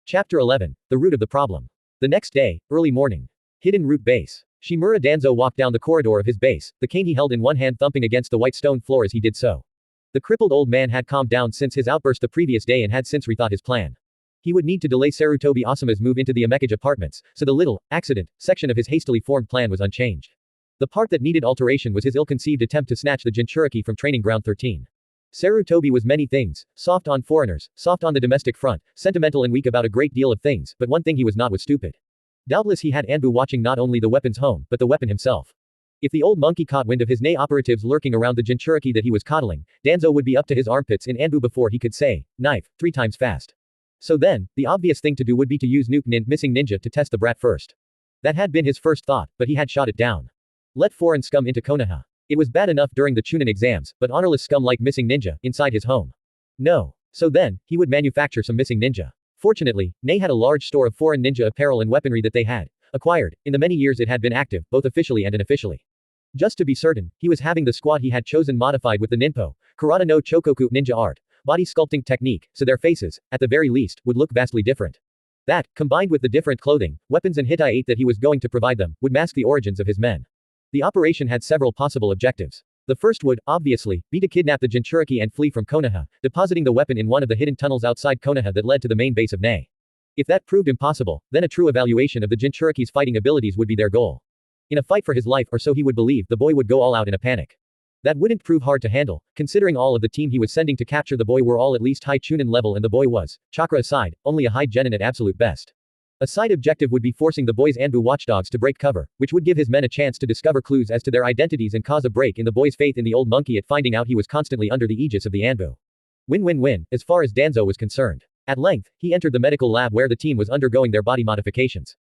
Chapter 11. The Root of the Problem. The next day, early morning. Hidden Root Base. Shimura Danzo walked down the corridor of his base, the cane he held in one hand thumping against the white stone floor as he did so. The crippled old man had calmed down since his outburst the previous day and had since rethought his plan. He would need to delay Sarutobi Asama's move into the Amekage apartments, so the little, accident, section of his hastily formed plan was unchanged. The part that needed alteration was his ill-conceived attempt to snatch the Jinchuriki from Training Ground 13. Sarutobi was many things, soft on foreigners, soft on the domestic front, sentimental and weak about a great deal of things, but one thing he was not was stupid. Doubtless he had Anbu watching not only the weapon's home, but the weapon himself. If the old monkey caught wind of his Nei operatives lurking around the Jinchuriki that he was coddling, Danzo would be up to his armpits in Anbu before he could say, knife, 3 times fast. So then, the obvious thing to do would be to use missing ninja to test the brat first. That had been his first thought, but he had shot it down. Let foreign scum into Konoha. It was bad enough during the Chunin exams, but honorless scum like missing ninja, inside his home. No. So then, he would manufacture some missing ninja. Fortunately, Nei had a large store of foreign ninja apparel and weaponry that they had acquired in the many years it had been active, both officially and unofficially. Just to be certain, he was having the squad he had chosen modified with the Ninpo, Karada no Chokoku ninja art, body sculpting technique, so their faces, at the very least, would look vastly different. That, combined with the different clothing, weapons and Hitai 8 that he was going to provide them, would mask the origins of his men. The operation had several possible objectives. The first would, obviously, be to kidnap the Jinchuriki and flee from Konoha, depositing the weapon in one of the hidden tunnels outside Konoha that led to the main base of Nei. If that proved impossible, then a true evaluation of the Jinchuriki's fighting abilities would be their goal. In a fight for his life, or so he would believe, the boy would go all out in a panic. That wouldn't prove hard to handle, considering all of the team he was sending to capture the boy were all at least high Chunin level and the boy was, chakra aside, only a high genin at absolute best. A side objective would be forcing the boy's Anbu watchdogs to break cover, which would give his men a chance to discover clues as to their identities and cause a break in the boy's faith in the old monkey at finding out he was constantly under the aegis of the Anbu. Win-win-win, as far as Danzo was concerned. At length, he entered the medical lab where the team was undergoing their body modifications.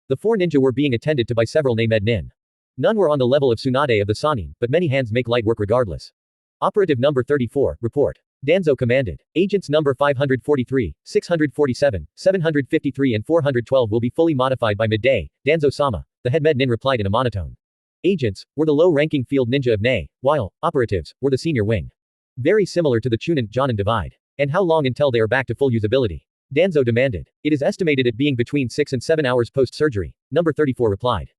The 4 ninja were being attended to by several Nei med nin. None were on the level of Tsunade of the Sanin, but many hands make light work regardless. Operative number 34, report. Danzo commanded. Agents number 543, 647, 753 and 412 will be fully modified by midday, Danzo-sama, the head med nin replied in a monotone. Agents were the low-ranking field ninja of Nei, while operatives were the senior wing. Very similar to the Chunin-Jonin divide. And how long until they are back to full usability? Danzo demanded. It is estimated at being between 6 and 7 hours post-surgery, number 34 replied.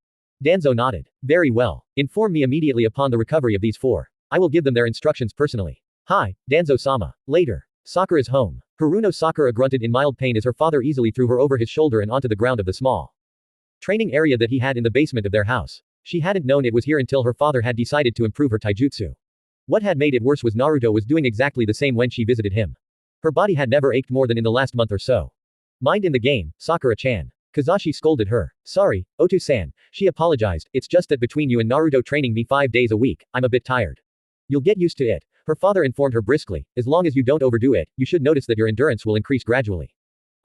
Danzo nodded. Very well. Inform me immediately upon the recovery of these 4. I will give them their instructions personally. Hi, Danzo-sama. Later. Sakura's home. Haruno Sakura grunted in mild pain as her father easily threw her over his shoulder and onto the ground of the small training area that he had in the basement of their house. She hadn't known it was here until her father had decided to improve her taijutsu. What had made it worse was Naruto was doing exactly the same when she visited him. Her body had never ached more than in the last month or so. Mind in the game, Sakura-chan. Kazashi scolded her. Sorry, Otu-san, she apologized, it's just that between you and Naruto training me 5 days a week, I'm a bit tired. You'll get used to it. Her father informed her briskly, as long as you don't overdo it, you should notice that your endurance will increase gradually.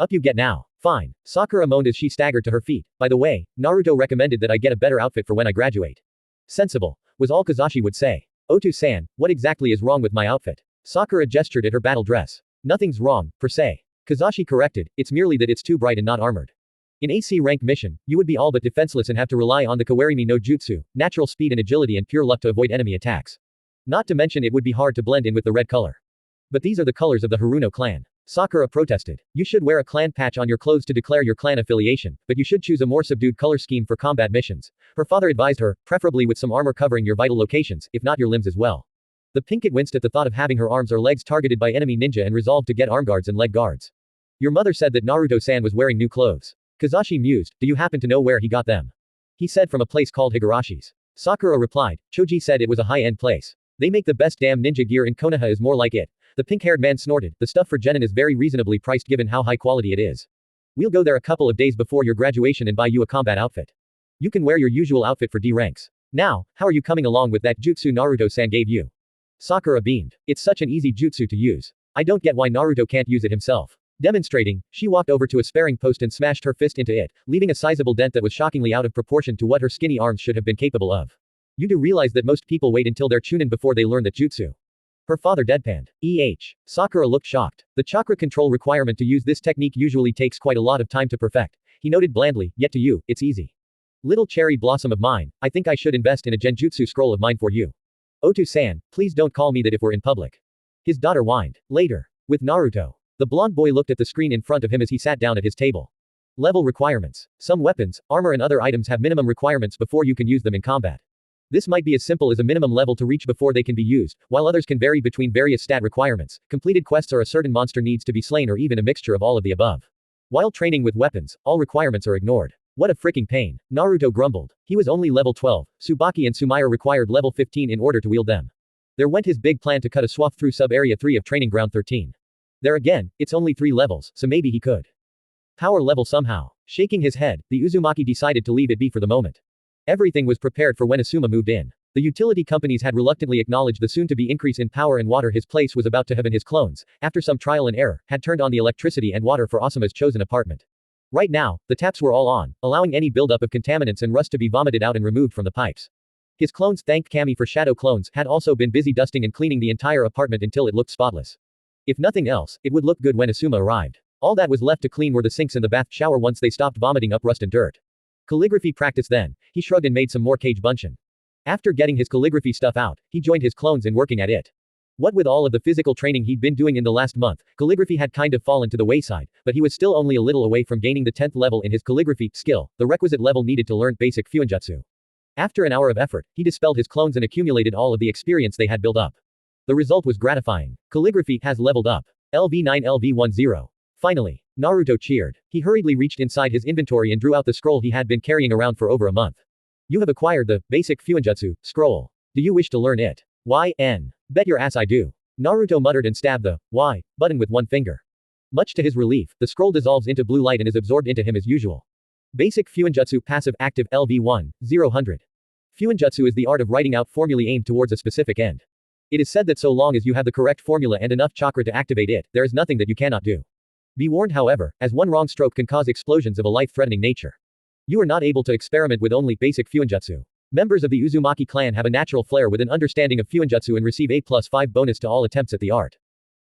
Up you get now. Fine. Sakura moaned as she staggered to her feet. By the way, Naruto recommended that I get a better outfit for when I graduate. Sensible, was all Kazashi would say. Otu-san, what exactly is wrong with my outfit? Sakura gestured at her battle dress. Nothing's wrong, per se. Kazashi corrected, it's merely that it's too bright and not armored. In AC rank mission, you would be all but defenseless and have to rely on the Kawarimi no Jutsu, natural speed and agility and pure luck to avoid enemy attacks. Not to mention it would be hard to blend in with the red color. But these are the colors of the Haruno clan. Sakura protested. You should wear a clan patch on your clothes to declare your clan affiliation, but you should choose a more subdued color scheme for combat missions. Her father advised her, preferably with some armor covering your vital locations, if not your limbs as well. The pinkett winced at the thought of having her arms or legs targeted by enemy ninja and resolved to get arm guards and leg guards. Your mother said that Naruto-san was wearing new clothes. Kazashi mused, do you happen to know where he got them? He said from a place called Higarashi's. Sakura replied, Choji said it was a high-end place. They make the best damn ninja gear in Konoha is more like it. The pink-haired man snorted, the stuff for genin is very reasonably priced given how high quality it is. We'll go there a couple of days before your graduation and buy you a combat outfit. You can wear your usual outfit for D ranks. Now, how are you coming along with that jutsu Naruto-san gave you? Sakura beamed. It's such an easy jutsu to use. I don't get why Naruto can't use it himself. Demonstrating, she walked over to a sparring post and smashed her fist into it, leaving a sizable dent that was shockingly out of proportion to what her skinny arms should have been capable of. You do realize that most people wait until they're chunin before they learn that jutsu. Her father deadpanned. Sakura looked shocked. The chakra control requirement to use this technique usually takes quite a lot of time to perfect. He noted blandly, yet to you, it's easy. Little cherry blossom of mine, I think I should invest in a genjutsu scroll of mine for you. Otu-san, please don't call me that if we're in public. His daughter whined. Later. With Naruto. The blonde boy looked at the screen in front of him as he sat down at his table. Level requirements. Some weapons, armor and other items have minimum requirements before you can use them in combat. This might be as simple as a minimum level to reach before they can be used, while others can vary between various stat requirements. Completed quests are a certain monster needs to be slain or even a mixture of all of the above. While training with weapons, all requirements are ignored. What a freaking pain. Naruto grumbled. He was only level 12, Tsubaki and Sumire required level 15 in order to wield them. There went his big plan to cut a swath through sub-area 3 of Training Ground 13. There again, it's only 3 levels, so maybe he could power level somehow. Shaking his head, the Uzumaki decided to leave it be for the moment. Everything was prepared for when Asuma moved in. The utility companies had reluctantly acknowledged the soon-to-be increase in power and water his place was about to have, and his clones, after some trial and error, had turned on the electricity and water for Asuma's chosen apartment. Right now, the taps were all on, allowing any buildup of contaminants and rust to be vomited out and removed from the pipes. His clones, thanked Kami for shadow clones, had also been busy dusting and cleaning the entire apartment until it looked spotless. If nothing else, it would look good when Asuma arrived. All that was left to clean were the sinks and the bath shower once they stopped vomiting up rust and dirt. Calligraphy practice then, he shrugged and made some more cage bunshin. After getting his calligraphy stuff out, he joined his clones in working at it. What with all of the physical training he'd been doing in the last month, calligraphy had kind of fallen to the wayside, but he was still only a little away from gaining the 10th level in his calligraphy skill, the requisite level needed to learn basic fuinjutsu. After an hour of effort, he dispelled his clones and accumulated all of the experience they had built up. The result was gratifying. Calligraphy has leveled up. LV9 LV10. Finally, Naruto cheered. He hurriedly reached inside his inventory and drew out the scroll he had been carrying around for over a month. You have acquired the basic fuinjutsu scroll. Do you wish to learn it? YN. Bet your ass I do. Naruto muttered and stabbed the Y button with one finger. Much to his relief, the scroll dissolves into blue light and is absorbed into him as usual. Basic fuinjutsu passive active LV1, 000. Fuinjutsu is the art of writing out formulae aimed towards a specific end. It is said that so long as you have the correct formula and enough chakra to activate it, there is nothing that you cannot do. Be warned however, as one wrong stroke can cause explosions of a life-threatening nature. You are not able to experiment with only basic fuinjutsu. Members of the Uzumaki clan have a natural flair with an understanding of fuinjutsu and receive a +5 bonus to all attempts at the art.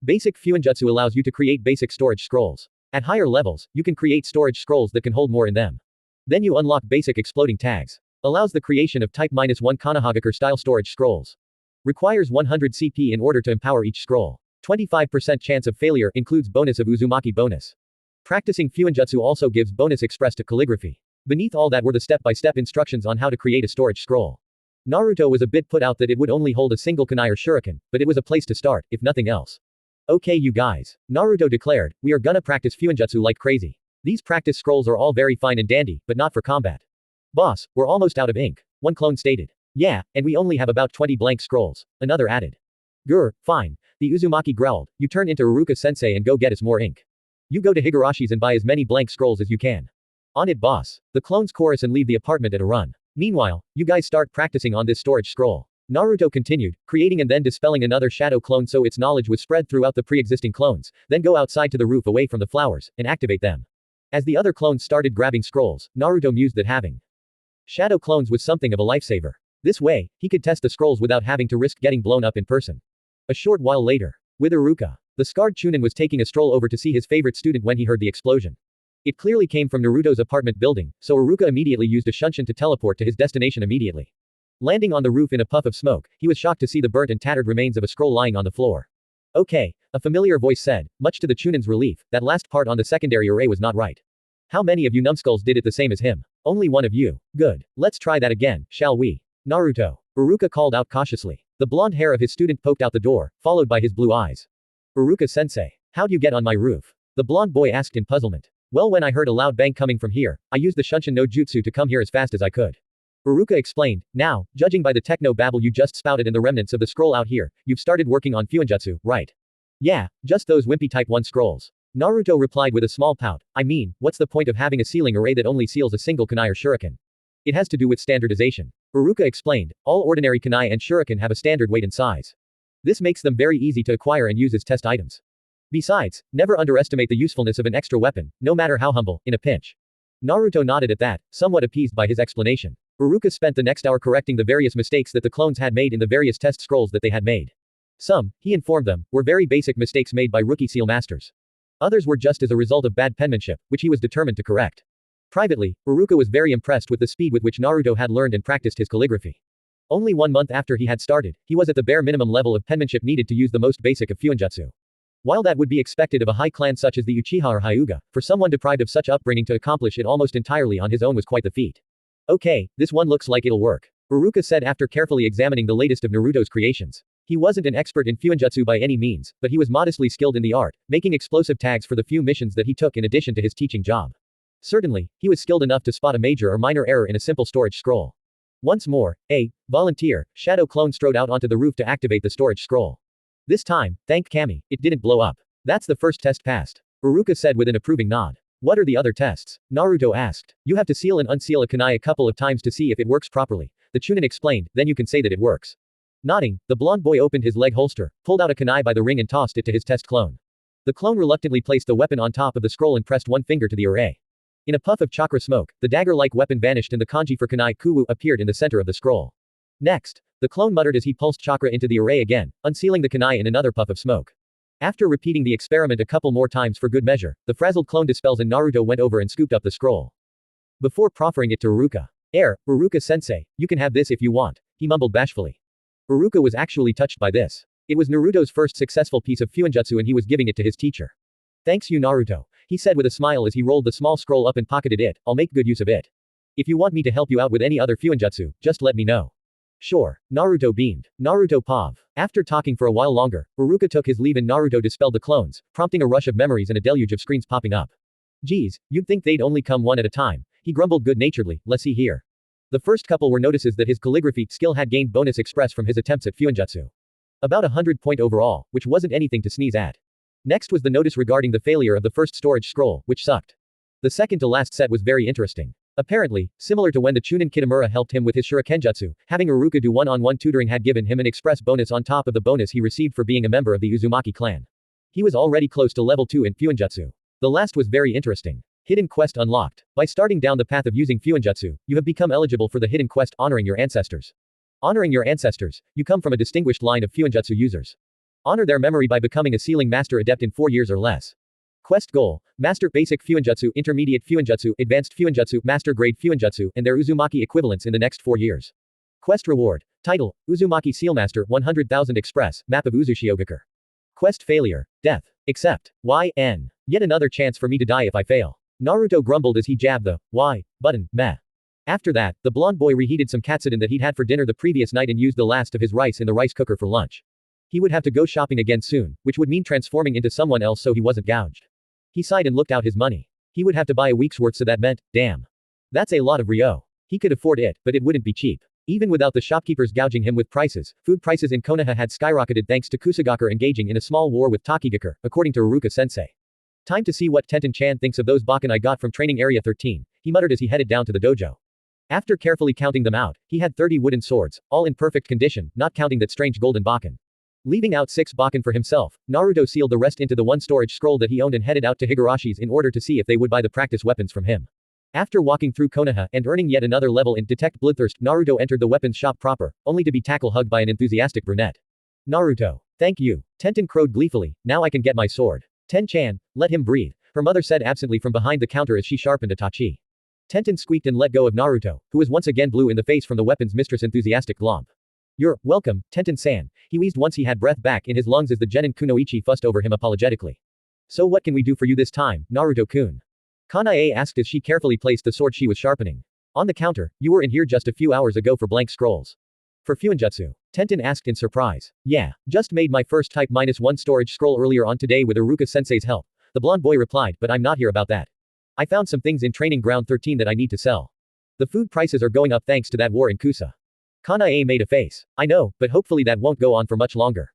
Basic fuinjutsu allows you to create basic storage scrolls. At higher levels, you can create storage scrolls that can hold more in them. Then you unlock basic exploding tags. Allows the creation of type -1 Konohagakure style storage scrolls. Requires 100 CP in order to empower each scroll. 25% chance of failure includes bonus of Uzumaki bonus. Practicing fuinjutsu also gives bonus expressed to calligraphy. Beneath all that were the step-by-step instructions on how to create a storage scroll. Naruto was a bit put out that it would only hold a single kunai or shuriken, but it was a place to start, if nothing else. Okay you guys. Naruto declared, we are gonna practice fuinjutsu like crazy. These practice scrolls are all very fine and dandy, but not for combat. Boss, we're almost out of ink. One clone stated. Yeah, and we only have about 20 blank scrolls. Another added. Grr, fine. The Uzumaki growled, you turn into Iruka-sensei and go get us more ink. You go to Higarashi's and buy as many blank scrolls as you can. On it boss. The clones chorus and leave the apartment at a run. Meanwhile, you guys start practicing on this storage scroll. Naruto continued, creating and then dispelling another shadow clone so its knowledge was spread throughout the pre-existing clones, then go outside to the roof away from the flowers, and activate them. As the other clones started grabbing scrolls, Naruto mused that having shadow clones was something of a lifesaver. This way, he could test the scrolls without having to risk getting blown up in person. A short while later, with Iruka, the scarred Chunin was taking a stroll over to see his favorite student when he heard the explosion. It clearly came from Naruto's apartment building, so Iruka immediately used a shunshin to teleport to his destination immediately. Landing on the roof in a puff of smoke, he was shocked to see the burnt and tattered remains of a scroll lying on the floor. Okay, a familiar voice said, much to the Chunin's relief, that last part on the secondary array was not right. How many of you numbskulls did it the same as him? Only one of you. Good. Let's try that again, shall we? Naruto. Iruka called out cautiously. The blonde hair of his student poked out the door, followed by his blue eyes. Iruka-sensei. How'd you get on my roof? The blonde boy asked in puzzlement. Well, when I heard a loud bang coming from here, I used the Shunshin no Jutsu to come here as fast as I could. Iruka explained. Now, judging by the techno babble you just spouted and the remnants of the scroll out here, you've started working on fuinjutsu, right? Yeah, just those wimpy type 1 scrolls. Naruto replied with a small pout. I mean, what's the point of having a sealing array that only seals a single kunai or shuriken? It has to do with standardization. Iruka explained. All ordinary kunai and shuriken have a standard weight and size. This makes them very easy to acquire and use as test items. Besides, never underestimate the usefulness of an extra weapon, no matter how humble, in a pinch. Naruto nodded at that, somewhat appeased by his explanation. Iruka spent the next hour correcting the various mistakes that the clones had made in the various test scrolls that they had made. Some, he informed them, were very basic mistakes made by rookie seal masters. Others were just as a result of bad penmanship, which he was determined to correct. Privately, Iruka was very impressed with the speed with which Naruto had learned and practiced his calligraphy. Only 1 month after he had started, he was at the bare minimum level of penmanship needed to use the most basic of fuinjutsu. While that would be expected of a high clan such as the Uchiha or Hyuga, for someone deprived of such upbringing to accomplish it almost entirely on his own was quite the feat. Okay, this one looks like it'll work, Uruka said after carefully examining the latest of Naruto's creations. He wasn't an expert in fuinjutsu by any means, but he was modestly skilled in the art, making explosive tags for the few missions that he took in addition to his teaching job. Certainly, he was skilled enough to spot a major or minor error in a simple storage scroll. Once more, a volunteer, shadow clone strode out onto the roof to activate the storage scroll. This time, thank Kami, it didn't blow up. That's the first test passed, Uruka said with an approving nod. What are the other tests? Naruto asked. You have to seal and unseal a kunai a couple of times to see if it works properly, the Chunin explained, then you can say that it works. Nodding, the blonde boy opened his leg holster, pulled out a kunai by the ring and tossed it to his test clone. The clone reluctantly placed the weapon on top of the scroll and pressed one finger to the array. In a puff of chakra smoke, the dagger-like weapon vanished and the kanji for kunai kuwu appeared in the center of the scroll. Next, the clone muttered as he pulsed chakra into the array again, unsealing the kunai in another puff of smoke. After repeating the experiment a couple more times for good measure, the frazzled clone dispels and Naruto went over and scooped up the scroll. Before proffering it to Uruka. Uruka-sensei, you can have this if you want, he mumbled bashfully. Uruka was actually touched by this. It was Naruto's first successful piece of fuinjutsu and he was giving it to his teacher. Thanks you Naruto, he said with a smile as he rolled the small scroll up and pocketed it, I'll make good use of it. If you want me to help you out with any other fuinjutsu, just let me know. Sure, Naruto beamed. Naruto Pav. After talking for a while longer, Uruka took his leave and Naruto dispelled the clones, prompting a rush of memories and a deluge of screens popping up. Geez, you'd think they'd only come one at a time, he grumbled good-naturedly, let's see here. The first couple were notices that his calligraphy skill had gained bonus express from his attempts at fuinjutsu. About 100 point overall, which wasn't anything to sneeze at. Next was the notice regarding the failure of the first storage scroll, which sucked. The second to last set was very interesting. Apparently, similar to when the Chunin Kitamura helped him with his shurikenjutsu, having Uruka do one-on-one tutoring had given him an express bonus on top of the bonus he received for being a member of the Uzumaki clan. He was already close to level 2 in fuinjutsu. The last was very interesting. Hidden quest unlocked. By starting down the path of using fuinjutsu, you have become eligible for the hidden quest honoring your ancestors. Honoring your ancestors, you come from a distinguished line of fuinjutsu users. Honor their memory by becoming a sealing master adept in 4 years or less. Quest goal, Master Basic Fuinjutsu, Intermediate Fuinjutsu, Advanced Fuinjutsu, Master Grade Fuinjutsu, and their Uzumaki equivalents in the next 4 years. Quest reward, title, Uzumaki Sealmaster, 100,000 Express, Map of Uzushiogakure. Quest failure, death. Accept. YN. Yet another chance for me to die if I fail. Naruto grumbled as he jabbed the Y button, meh. After that, the blonde boy reheated some katsudon that he'd had for dinner the previous night and used the last of his rice in the rice cooker for lunch. He would have to go shopping again soon, which would mean transforming into someone else so he wasn't gouged. He sighed and looked out his money. He would have to buy a week's worth so that meant, damn. That's a lot of ryo. He could afford it, but it wouldn't be cheap. Even without the shopkeepers gouging him with prices, food prices in Konoha had skyrocketed thanks to Kusagakure engaging in a small war with Takigakure, according to Uruka-sensei. Time to see what Tenten-chan thinks of those bakken I got from training area 13, he muttered as he headed down to the dojo. After carefully counting them out, he had 30 wooden swords, all in perfect condition, not counting that strange golden bakken. Leaving out 6 bakken for himself, Naruto sealed the rest into the one storage scroll that he owned and headed out to Higarashi's in order to see if they would buy the practice weapons from him. After walking through Konoha and earning yet another level in Detect Bloodthirst, Naruto entered the weapons shop proper, only to be tackle-hugged by an enthusiastic brunette. Naruto. Thank you. Tenten crowed gleefully, now I can get my sword. Ten-chan, let him breathe, her mother said absently from behind the counter as she sharpened a tachi. Tenten squeaked and let go of Naruto, who was once again blue in the face from the weapons mistress' enthusiastic glomp. You're welcome, Tenten-san, he wheezed once he had breath back in his lungs as the genin kunoichi fussed over him apologetically. So what can we do for you this time, Naruto-kun? Kanae asked as she carefully placed the sword she was sharpening. On the counter, you were in here just a few hours ago for blank scrolls. For fuinjutsu? Tenten asked in surprise. Yeah, just made my first type -1 storage scroll earlier on today with Uruka-sensei's help, the blonde boy replied, but I'm not here about that. I found some things in training ground 13 that I need to sell. The food prices are going up thanks to that war in Kusa. Kanae made a face. I know, but hopefully that won't go on for much longer.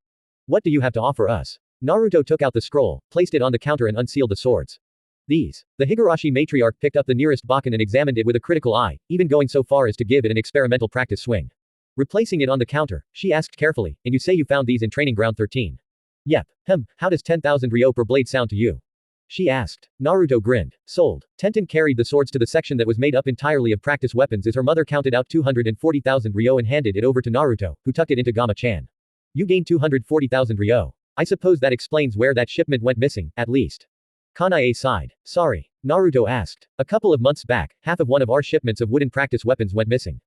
What do you have to offer us? Naruto took out the scroll, placed it on the counter and unsealed the swords. These. The Higurashi matriarch picked up the nearest bakken and examined it with a critical eye, even going so far as to give it an experimental practice swing. Replacing it on the counter, she asked carefully, and you say you found these in training ground 13? Yep. How does 10,000 ryo per blade sound to you? She asked. Naruto grinned. Sold. Tenten carried the swords to the section that was made up entirely of practice weapons as her mother counted out 240,000 ryo and handed it over to Naruto, who tucked it into Gama-chan. You gained 240,000 ryo. I suppose that explains where that shipment went missing, at least. Kanae sighed. Sorry. Naruto asked. A couple of months back, half of one of our shipments of wooden practice weapons went missing.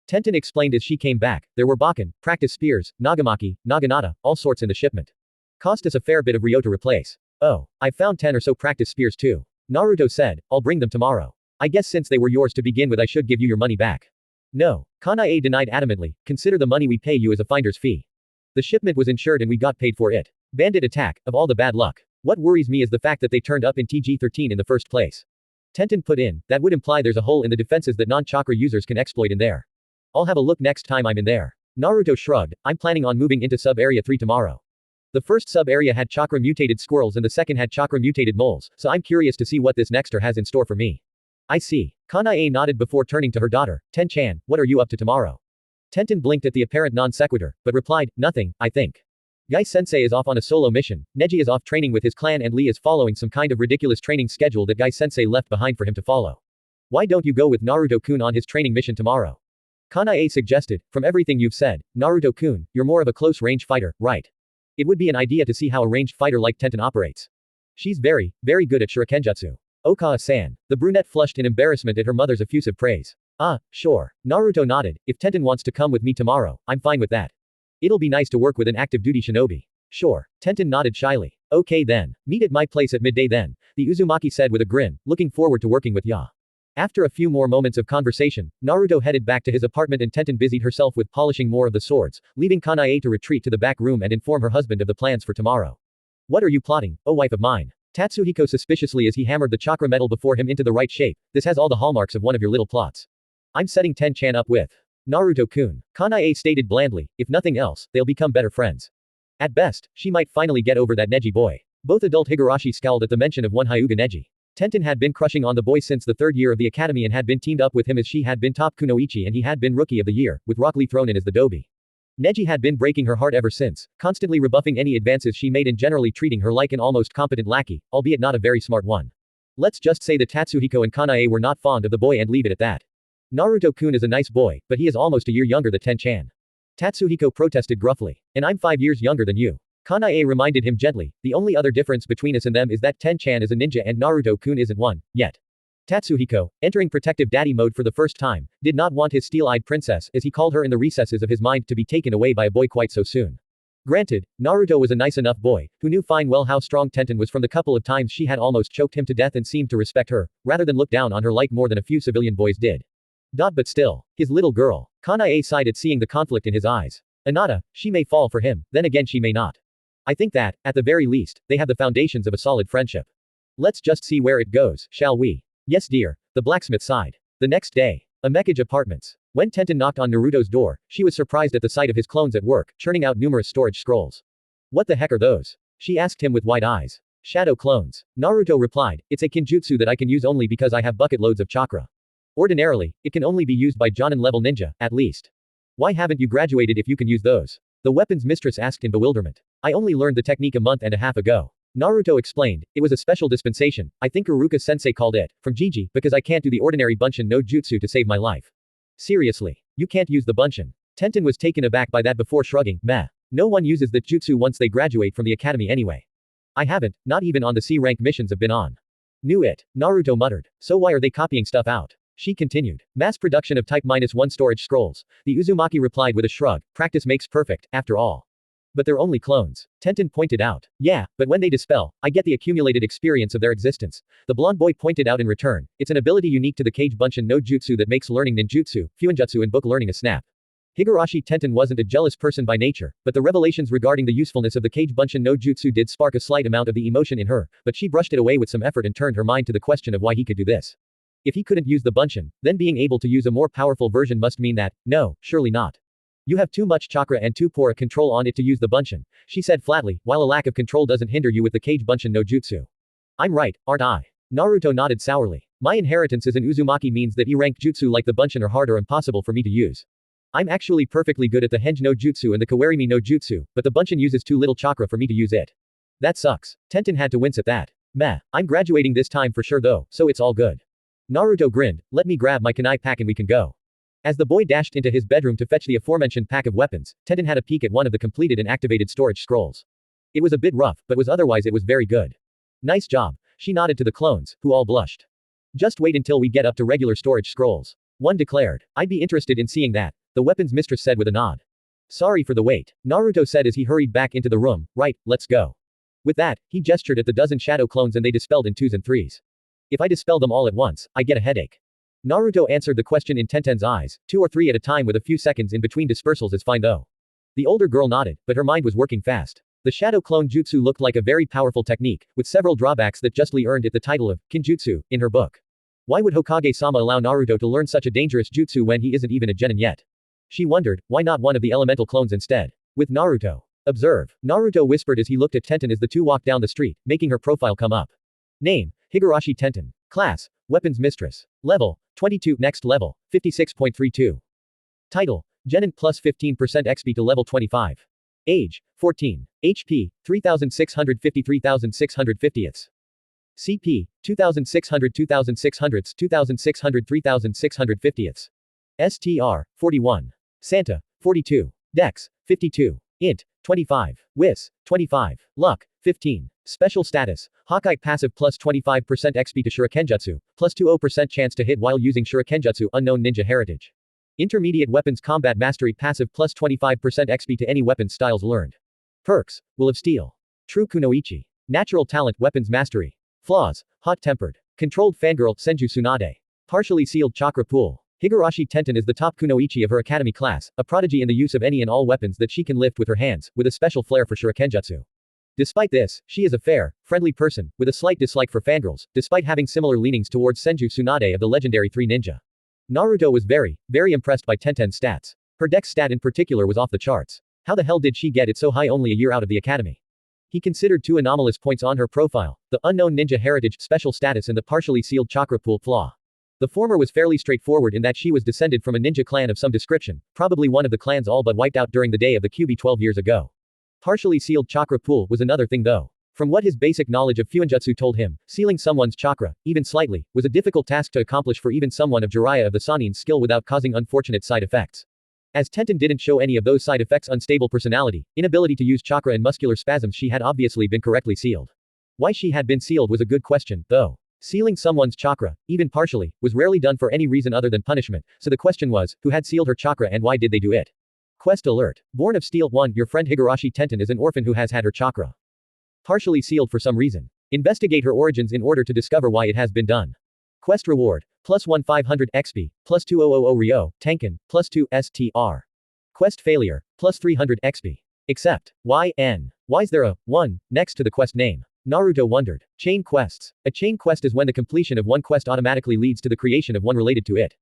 Tenten explained as she came back, there were bakken, practice spears, nagamaki, naginata, all sorts in the shipment. Cost us a fair bit of Ryo to replace. Oh, I found 10 or so practice spears too. Naruto said, I'll bring them tomorrow. I guess since they were yours to begin with I should give you your money back. No, Kanae denied adamantly, consider the money we pay you as a finder's fee. The shipment was insured and we got paid for it. Bandit attack, of all the bad luck. What worries me is the fact that they turned up in TG-13 in the first place. Tenten put in, that would imply there's a hole in the defenses that non-chakra users can exploit in there. I'll have a look next time I'm in there. Naruto shrugged, I'm planning on moving into sub-area 3 tomorrow. The first sub-area had chakra-mutated squirrels and the second had chakra-mutated moles, so I'm curious to see what this nexter has in store for me. I see. Kanae nodded before turning to her daughter, Ten-chan, what are you up to tomorrow? Tenten blinked at the apparent non-sequitur, but replied, nothing, I think. Guy-sensei is off on a solo mission, Neji is off training with his clan and Lee is following some kind of ridiculous training schedule that Guy-sensei left behind for him to follow. Why don't you go with Naruto-kun on his training mission tomorrow? Kanae suggested, from everything you've said, Naruto-kun, you're more of a close-range fighter, right? It would be an idea to see how a ranged fighter like Tenten operates. She's very, very good at shurikenjutsu. Okawa-san. The brunette flushed in embarrassment at her mother's effusive praise. Ah, sure. Naruto nodded, if Tenten wants to come with me tomorrow, I'm fine with that. It'll be nice to work with an active-duty shinobi. Sure. Tenten nodded shyly. Okay then. Meet at my place at midday then, the Uzumaki said with a grin, looking forward to working with Ya. After a few more moments of conversation, Naruto headed back to his apartment and Tenten busied herself with polishing more of the swords, leaving Kanae to retreat to the back room and inform her husband of the plans for tomorrow. What are you plotting, oh wife of mine? Tatsuhiko suspiciously as he hammered the chakra metal before him into the right shape, this has all the hallmarks of one of your little plots. I'm setting Ten-chan up with Naruto-kun. Kanae stated blandly, if nothing else, they'll become better friends. At best, she might finally get over that Neji boy. Both adult Higurashi scowled at the mention of one Hyuga Neji. Tenten had been crushing on the boy since the third year of the academy and had been teamed up with him as she had been top kunoichi and he had been rookie of the year, with Rock Lee thrown in as the dobi. Neji had been breaking her heart ever since, constantly rebuffing any advances she made and generally treating her like an almost competent lackey, albeit not a very smart one. Let's just say that Tatsuhiko and Kanae were not fond of the boy and leave it at that. Naruto-kun is a nice boy, but he is almost a year younger than Ten-chan. Tatsuhiko protested gruffly. And I'm 5 years younger than you. Kanae reminded him gently, the only other difference between us and them is that Ten-chan is a ninja and Naruto-kun isn't one, yet. Tatsuhiko, entering protective daddy mode for the first time, did not want his steel-eyed princess, as he called her in the recesses of his mind, to be taken away by a boy quite so soon. Granted, Naruto was a nice enough boy, who knew fine well how strong Tenten was from the couple of times she had almost choked him to death and seemed to respect her, rather than look down on her like more than a few civilian boys did. But still, his little girl. Kanae sighed at seeing the conflict in his eyes. Anata, she may fall for him, then again she may not. I think that, at the very least, they have the foundations of a solid friendship. Let's just see where it goes, shall we? Yes dear, the blacksmith sighed. The next day. Amekage Apartments. When Tenten knocked on Naruto's door, she was surprised at the sight of his clones at work, churning out numerous storage scrolls. What the heck are those? She asked him with wide eyes. Shadow clones. Naruto replied, it's a kinjutsu that I can use only because I have bucket loads of chakra. Ordinarily, it can only be used by Jonin-level ninja, at least. Why haven't you graduated if you can use those? The weapons mistress asked in bewilderment. I only learned the technique a month and a half ago. Naruto explained, it was a special dispensation, I think Iruka-sensei called it, from Jiji, because I can't do the ordinary Bunshin no jutsu to save my life. Seriously. You can't use the Bunshin. Tenten was taken aback by that before shrugging, meh. No one uses that jutsu once they graduate from the academy anyway. I haven't, not even on the C-rank missions I've been on. Knew it, Naruto muttered. So why are they copying stuff out? She continued. Mass production of type -1 storage scrolls. The Uzumaki replied with a shrug, practice makes perfect, after all. But they're only clones. Tenten pointed out. Yeah, but when they dispel, I get the accumulated experience of their existence. The blonde boy pointed out in return, it's an ability unique to the Kage Bunshin no Jutsu that makes learning ninjutsu, fuinjutsu and book learning a snap. Higurashi Tenten wasn't a jealous person by nature, but the revelations regarding the usefulness of the Kage Bunshin no Jutsu did spark a slight amount of the emotion in her, but she brushed it away with some effort and turned her mind to the question of why he could do this. If he couldn't use the Bunshin, then being able to use a more powerful version must mean that, no, surely not. You have too much chakra and too poor a control on it to use the Bunshin, she said flatly, while a lack of control doesn't hinder you with the Kage Bunshin no Jutsu. I'm right, aren't I? Naruto nodded sourly. My inheritance as an Uzumaki means that E-rank jutsu like the Bunshin are hard or impossible for me to use. I'm actually perfectly good at the Henge no Jutsu and the Kawarimi no Jutsu, but the Bunshin uses too little chakra for me to use it. That sucks. Tenten had to wince at that. Meh, I'm graduating this time for sure though, so it's all good. Naruto grinned, let me grab my kunai pack and we can go. As the boy dashed into his bedroom to fetch the aforementioned pack of weapons, Tenten had a peek at one of the completed and activated storage scrolls. It was a bit rough, but otherwise it was very good. Nice job, she nodded to the clones, who all blushed. Just wait until we get up to regular storage scrolls. One declared, I'd be interested in seeing that, the weapons mistress said with a nod. Sorry for the wait, Naruto said as he hurried back into the room. Right, let's go. With that, he gestured at the dozen shadow clones and they dispelled in twos and threes. If I dispel them all at once, I get a headache. Naruto answered the question in Tenten's eyes, 2 or 3 at a time with a few seconds in between dispersals is fine though. The older girl nodded, but her mind was working fast. The shadow clone jutsu looked like a very powerful technique, with several drawbacks that justly earned it the title of Kinjutsu in her book. Why would Hokage-sama allow Naruto to learn such a dangerous jutsu when he isn't even a genin yet? She wondered, why not one of the elemental clones instead? With Naruto. Observe, Naruto whispered as he looked at Tenten as the two walked down the street, making her profile come up. Name, Higurashi Tenten. Class, Weapons Mistress. Level, 22. Next level, 56.32. Title, Genin plus 15% XP to level 25. Age, 14. HP, 3650 3650ths. CP, 2600 2600s 2600 3650ths. STR, 41. Santa, 42. Dex, 52. Int, 25. Wis, 25. Luck, 15. Special status, Hawkeye passive plus 25% XP to Shurikenjutsu, plus 20% chance to hit while using Shurikenjutsu unknown ninja heritage. Intermediate weapons combat mastery passive plus 25% XP to any weapon styles learned. Perks, Will of Steel. True Kunoichi. Natural talent weapons mastery. Flaws, hot-tempered. Controlled fangirl Senju Tsunade. Partially sealed chakra pool. Higurashi Tenten is the top kunoichi of her academy class, a prodigy in the use of any and all weapons that she can lift with her hands, with a special flair for shurikenjutsu. Despite this, she is a fair, friendly person, with a slight dislike for fangirls, despite having similar leanings towards Senju Tsunade of the legendary Three Ninja. Naruto was very impressed by Tenten's stats. Her dex stat in particular was off the charts. How the hell did she get it so high only a year out of the academy? He considered 2 anomalous points on her profile, the unknown ninja heritage special status and the partially sealed chakra pool flaw. The former was fairly straightforward in that she was descended from a ninja clan of some description, probably one of the clans all but wiped out during the day of the QB 12 years ago. Partially sealed chakra pool was another thing though. From what his basic knowledge of Fuinjutsu told him, sealing someone's chakra, even slightly, was a difficult task to accomplish for even someone of Jiraiya of the Sanin's skill without causing unfortunate side effects. As Tenten didn't show any of those side effects, unstable personality, inability to use chakra and muscular spasms, she had obviously been correctly sealed. Why she had been sealed was a good question, though. Sealing someone's chakra, even partially, was rarely done for any reason other than punishment, so the question was, who had sealed her chakra and why did they do it? Quest alert. Born of Steel 1, your friend Higurashi Tenten is an orphan who has had her chakra partially sealed for some reason. Investigate her origins in order to discover why it has been done. Quest reward, plus 1500 XP, plus 2000 Ryo, Tenkan, plus 2 STR. Quest failure, plus 300 XP. Except, YN. Why's there a 1 next to the quest name? Naruto wondered. Chain quests. A chain quest is when the completion of one quest automatically leads to the creation of one related to it.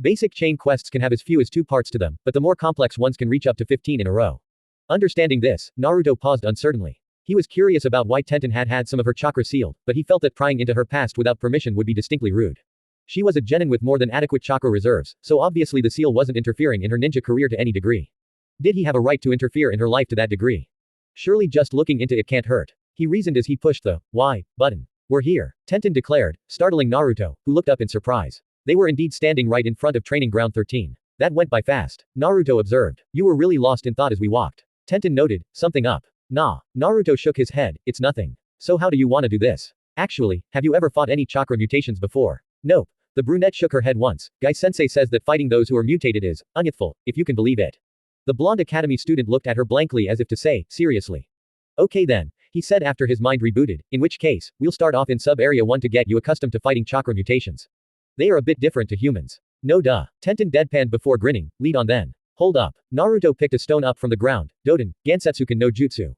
Basic chain quests can have as few as 2 parts to them, but the more complex ones can reach up to 15 in a row. Understanding this, Naruto paused uncertainly. He was curious about why Tenten had had some of her chakra sealed, but he felt that prying into her past without permission would be distinctly rude. She was a genin with more than adequate chakra reserves, so obviously the seal wasn't interfering in her ninja career to any degree. Did he have a right to interfere in her life to that degree? Surely just looking into it can't hurt. He reasoned as he pushed the why button. We're here, Tenten declared, startling Naruto, who looked up in surprise. They were indeed standing right in front of Training Ground 13. That went by fast. Naruto observed. You were really lost in thought as we walked. Tenten noted, something up. Nah. Naruto shook his head, it's nothing. So how do you want to do this? Actually, have you ever fought any chakra mutations before? Nope. The brunette shook her head once. Guy-sensei says that fighting those who are mutated is unythful, if you can believe it. The blonde academy student looked at her blankly as if to say, seriously. Okay then, he said after his mind rebooted, in which case, we'll start off in sub-area 1 to get you accustomed to fighting chakra mutations. They are a bit different to humans. No duh. Tenten deadpanned before grinning, lead on then. Hold up. Naruto picked a stone up from the ground, Doden, Gansatsuken no Jutsu.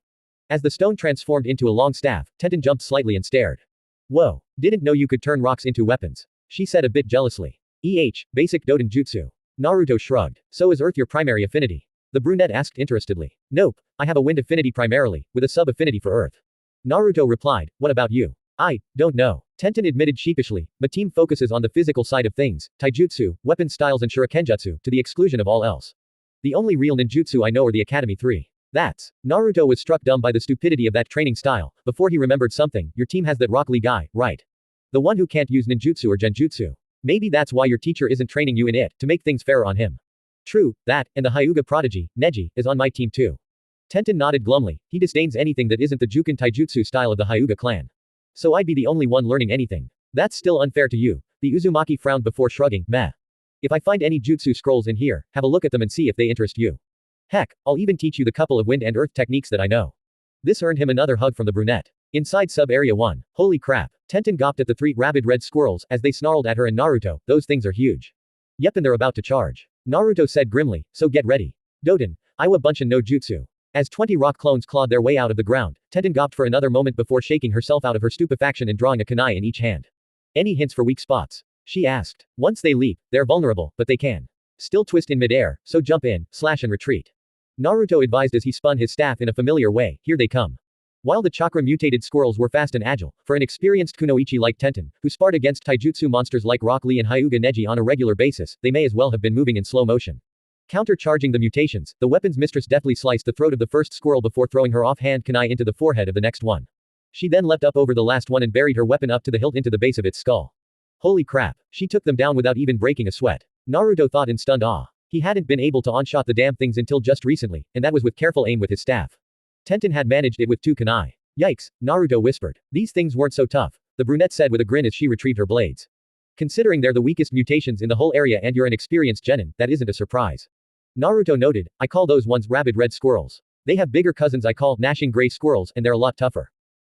As the stone transformed into a long staff, Tenten jumped slightly and stared. Whoa, didn't know you could turn rocks into weapons. She said a bit jealously. Basic Doden Jutsu. Naruto shrugged. So is Earth your primary affinity? The brunette asked interestedly. Nope, I have a wind affinity primarily, with a sub-affinity for Earth. Naruto replied, what about you? I don't know. Tenten admitted sheepishly, my team focuses on the physical side of things, taijutsu, weapon styles and shurikenjutsu, to the exclusion of all else. The only real ninjutsu I know are the Academy 3. That's. Naruto was struck dumb by the stupidity of that training style, before he remembered something, your team has that Rock Lee guy, right? The one who can't use ninjutsu or genjutsu. Maybe that's why your teacher isn't training you in it, to make things fairer on him. True, that, and the Hyuga prodigy, Neji, is on my team too. Tenten nodded glumly, he disdains anything that isn't the Juken Taijutsu style of the Hyuga clan. So I'd be the only one learning anything. That's still unfair to you. The Uzumaki frowned before shrugging, meh. If I find any jutsu scrolls in here, have a look at them and see if they interest you. Heck, I'll even teach you the couple of wind and earth techniques that I know. This earned him another hug from the brunette. Inside Sub-Area 1. Holy crap. Tenten gawped at the 3 rabid red squirrels as they snarled at her and Naruto. Those things are huge. Yep, and they're about to charge. Naruto said grimly, so get ready. Doden, Iwa Bunshin no Jutsu. As 20 rock clones clawed their way out of the ground, Tenten gawped for another moment before shaking herself out of her stupefaction and drawing a kunai in each hand. Any hints for weak spots? She asked. Once they leap, they're vulnerable, but they can still twist in midair, so jump in, slash and retreat. Naruto advised as he spun his staff in a familiar way, here they come. While the chakra-mutated squirrels were fast and agile, for an experienced kunoichi like Tenten, who sparred against taijutsu monsters like Rock Lee and Hyuga Neji on a regular basis, they may as well have been moving in slow motion. Countercharging the mutations, the weapon's mistress deftly sliced the throat of the first squirrel before throwing her offhand kunai into the forehead of the next one. She then leapt up over the last one and buried her weapon up to the hilt into the base of its skull. Holy crap, she took them down without even breaking a sweat. Naruto thought in stunned awe. He hadn't been able to onshot the damn things until just recently, and that was with careful aim with his staff. Tenten had managed it with 2 kunai. Yikes, Naruto whispered. These things weren't so tough, the brunette said with a grin as she retrieved her blades. Considering they're the weakest mutations in the whole area and you're an experienced genin, that isn't a surprise. Naruto noted, I call those ones rabid red squirrels. They have bigger cousins I call gnashing gray squirrels and they're a lot tougher.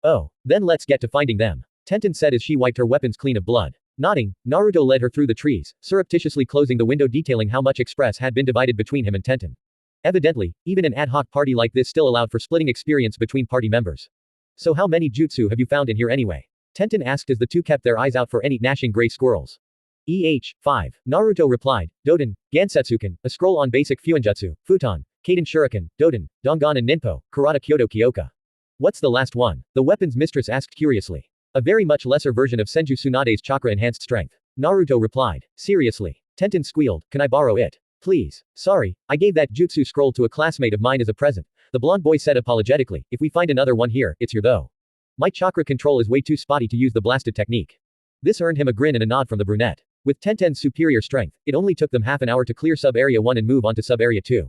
Oh, then let's get to finding them. Tenten said as she wiped her weapons clean of blood. Nodding, Naruto led her through the trees, surreptitiously closing the window detailing how much express had been divided between him and Tenten. Evidently, even an ad hoc party like this still allowed for splitting experience between party members. So how many jutsu have you found in here anyway? Tenten asked as the two kept their eyes out for any gnashing gray squirrels. 5. Naruto replied, Doden, Gansetsuken, a scroll on basic Fuinjutsu, Futon, Kaden Shuriken, Doden, Dongan and Ninpo, Karata Kyoto Kyoka. What's the last one? The weapon's mistress asked curiously. A very much lesser version of Senju Tsunade's chakra-enhanced strength. Naruto replied. Seriously. Tenten squealed, can I borrow it? Please. Sorry, I gave that jutsu scroll to a classmate of mine as a present. The blonde boy said apologetically, if we find another one here, it's your though. My chakra control is way too spotty to use the blasted technique. This earned him a grin and a nod from the brunette. With Tenten's superior strength, it only took them half an hour to clear Sub-Area 1 and move on to Sub-Area 2.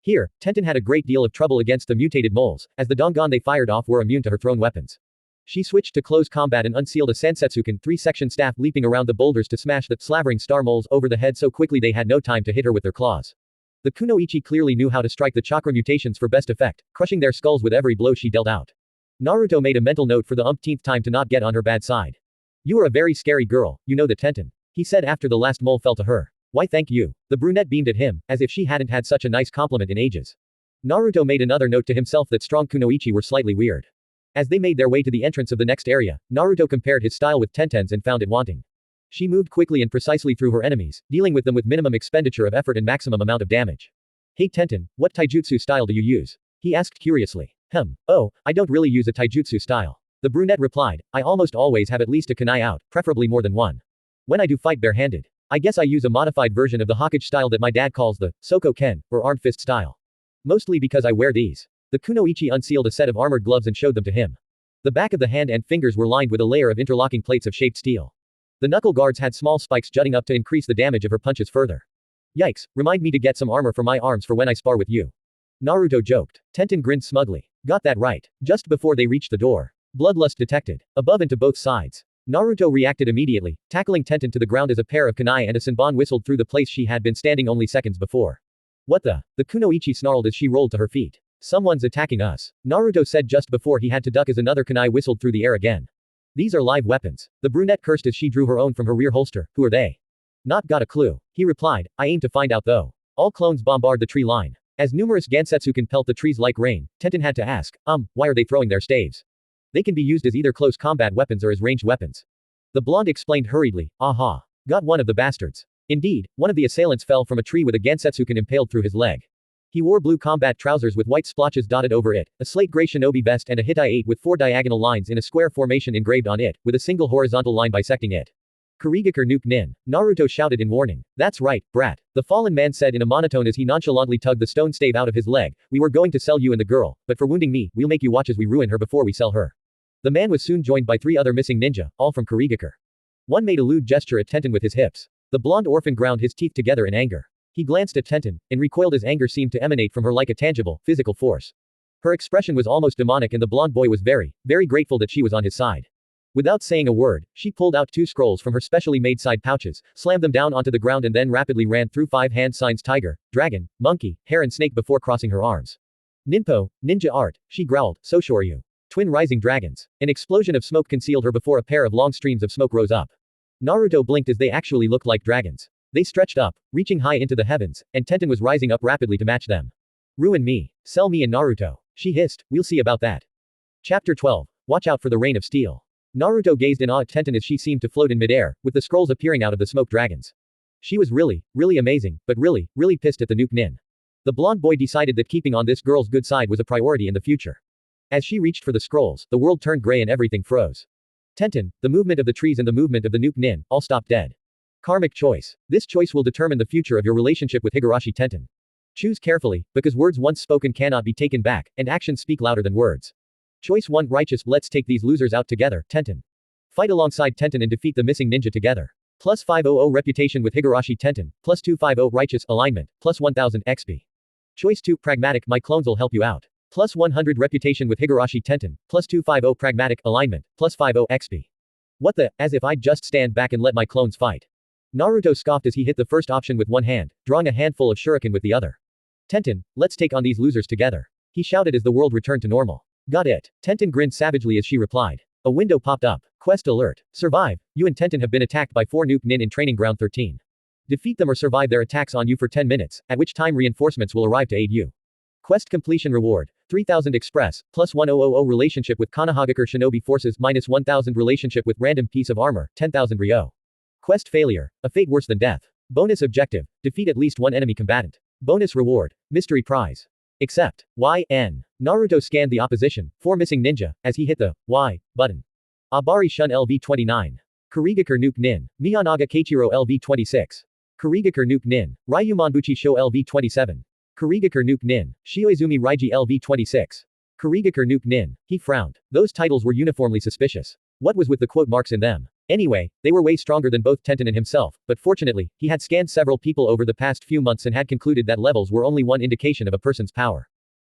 Here, Tenten had a great deal of trouble against the mutated moles, as the Dongan they fired off were immune to her thrown weapons. She switched to close combat and unsealed a Sansetsuken 3-section staff leaping around the boulders to smash the slavering star moles over the head so quickly they had no time to hit her with their claws. The Kunoichi clearly knew how to strike the chakra mutations for best effect, crushing their skulls with every blow she dealt out. Naruto made a mental note for the umpteenth time to not get on her bad side. You are a very scary girl, you know that Tenten. He said after the last mole fell to her. Why thank you. The brunette beamed at him, as if she hadn't had such a nice compliment in ages. Naruto made another note to himself that strong Kunoichi were slightly weird. As they made their way to the entrance of the next area, Naruto compared his style with Tenten's and found it wanting. She moved quickly and precisely through her enemies, dealing with them with minimum expenditure of effort and maximum amount of damage. Hey Tenten, what taijutsu style do you use? He asked curiously. Oh, I don't really use a taijutsu style. The brunette replied, I almost always have at least a kunai out, preferably more than one. When I do fight barehanded, I guess I use a modified version of the Hokage style that my dad calls the Soko Ken, or armed fist style. Mostly because I wear these. The Kunoichi unsealed a set of armored gloves and showed them to him. The back of the hand and fingers were lined with a layer of interlocking plates of shaped steel. The knuckle guards had small spikes jutting up to increase the damage of her punches further. Yikes, remind me to get some armor for my arms for when I spar with you. Naruto joked. Tenten grinned smugly. Got that right. Just before they reached the door. Bloodlust detected. Above and to both sides. Naruto reacted immediately, tackling Tenten to the ground as a pair of kunai and a senbon whistled through the place she had been standing only seconds before. What the? The Kunoichi snarled as she rolled to her feet. Someone's attacking us. Naruto said just before he had to duck as another kunai whistled through the air again. These are live weapons. The brunette cursed as she drew her own from her rear holster. Who are they? Not got a clue. He replied, I aim to find out though. All clones bombard the tree line. As numerous Gansetsuken pelt the trees like rain, Tenten had to ask, why are they throwing their staves? They can be used as either close combat weapons or as ranged weapons. The blonde explained hurriedly, aha. Got one of the bastards. Indeed, one of the assailants fell from a tree with a Gansetsuken impaled through his leg. He wore blue combat trousers with white splotches dotted over it, a slate gray shinobi vest and a Hittite 8 with 4 diagonal lines in a square formation engraved on it, with a single horizontal line bisecting it. Kurigakure nuke nin. Naruto shouted in warning. That's right, brat. The fallen man said in a monotone as he nonchalantly tugged the stone stave out of his leg. We were going to sell you and the girl, but for wounding me, we'll make you watch as we ruin her before we sell her. The man was soon joined by 3 other missing ninja, all from Kurigakure. One made a lewd gesture at Tenten with his hips. The blonde orphan ground his teeth together in anger. He glanced at Tenten, and recoiled as anger seemed to emanate from her like a tangible, physical force. Her expression was almost demonic and the blonde boy was very, very grateful that she was on his side. Without saying a word, she pulled out 2 scrolls from her specially made side pouches, slammed them down onto the ground and then rapidly ran through 5 hand signs: tiger, dragon, monkey, hare and snake before crossing her arms. Ninpo, ninja art, she growled, so Shoryu. Twin rising dragons. An explosion of smoke concealed her before a pair of long streams of smoke rose up. Naruto blinked as they actually looked like dragons. They stretched up, reaching high into the heavens, and Tenten was rising up rapidly to match them. Ruin me. Sell me and Naruto. She hissed, we'll see about that. Chapter 12. Watch out for the rain of steel. Naruto gazed in awe at Tenten as she seemed to float in midair, with the scrolls appearing out of the smoke dragons. She was really amazing, but really pissed at the Nuke Nin. The blonde boy decided that keeping on this girl's good side was a priority in the future. As she reached for the scrolls, the world turned gray and everything froze. Tenten, the movement of the trees and the movement of the Nuke Nin, all stopped dead. Karmic choice. This choice will determine the future of your relationship with Higurashi Tenten. Choose carefully, because words once spoken cannot be taken back, and actions speak louder than words. Choice 1 righteous. Let's take these losers out together, Tenten. Fight alongside Tenten and defeat the missing ninja together. Plus 500 reputation with Higurashi Tenten, plus 250 righteous alignment, plus 1000 XP. Choice 2 pragmatic. My clones'll help you out. Plus 100 reputation with Higurashi Tenten, plus 250 pragmatic alignment, plus 50 XP. What the, as if I'd just stand back and let my clones fight. Naruto scoffed as he hit the first option with one hand, drawing a handful of shuriken with the other. Tenten, let's take on these losers together. He shouted as the world returned to normal. Got it. Tenten grinned savagely as she replied. A window popped up. Quest alert. Survive. You and Tenten have been attacked by 4 Nuke Nin in Training Ground 13. Defeat them or survive their attacks on you for 10 minutes, at which time reinforcements will arrive to aid you. Quest completion reward. 3000 express, plus 1000 relationship with Konohagakure Shinobi Forces, minus 1000 relationship with random piece of armor, 10,000 Ryo. Quest failure. A fate worse than death. Bonus objective. Defeat at least 1 enemy combatant. Bonus reward. Mystery prize. Accept. Y.N. Naruto scanned the opposition, 4 missing ninja, as he hit the Y button. Abari Shun LV-29. Kurigakure Nuke Nin. Miyanaga Keiichiro LV-26. Kurigakure Nuke Nin. Ryumanbuchi Sho LV-27. Kurigakure Nuke Nin. Shioizumi Raiji LV-26. Kurigakure Nuke Nin. He frowned. Those titles were uniformly suspicious. What was with the quote marks in them? Anyway, they were way stronger than both Tenten and himself, but fortunately, he had scanned several people over the past few months and had concluded that levels were only one indication of a person's power.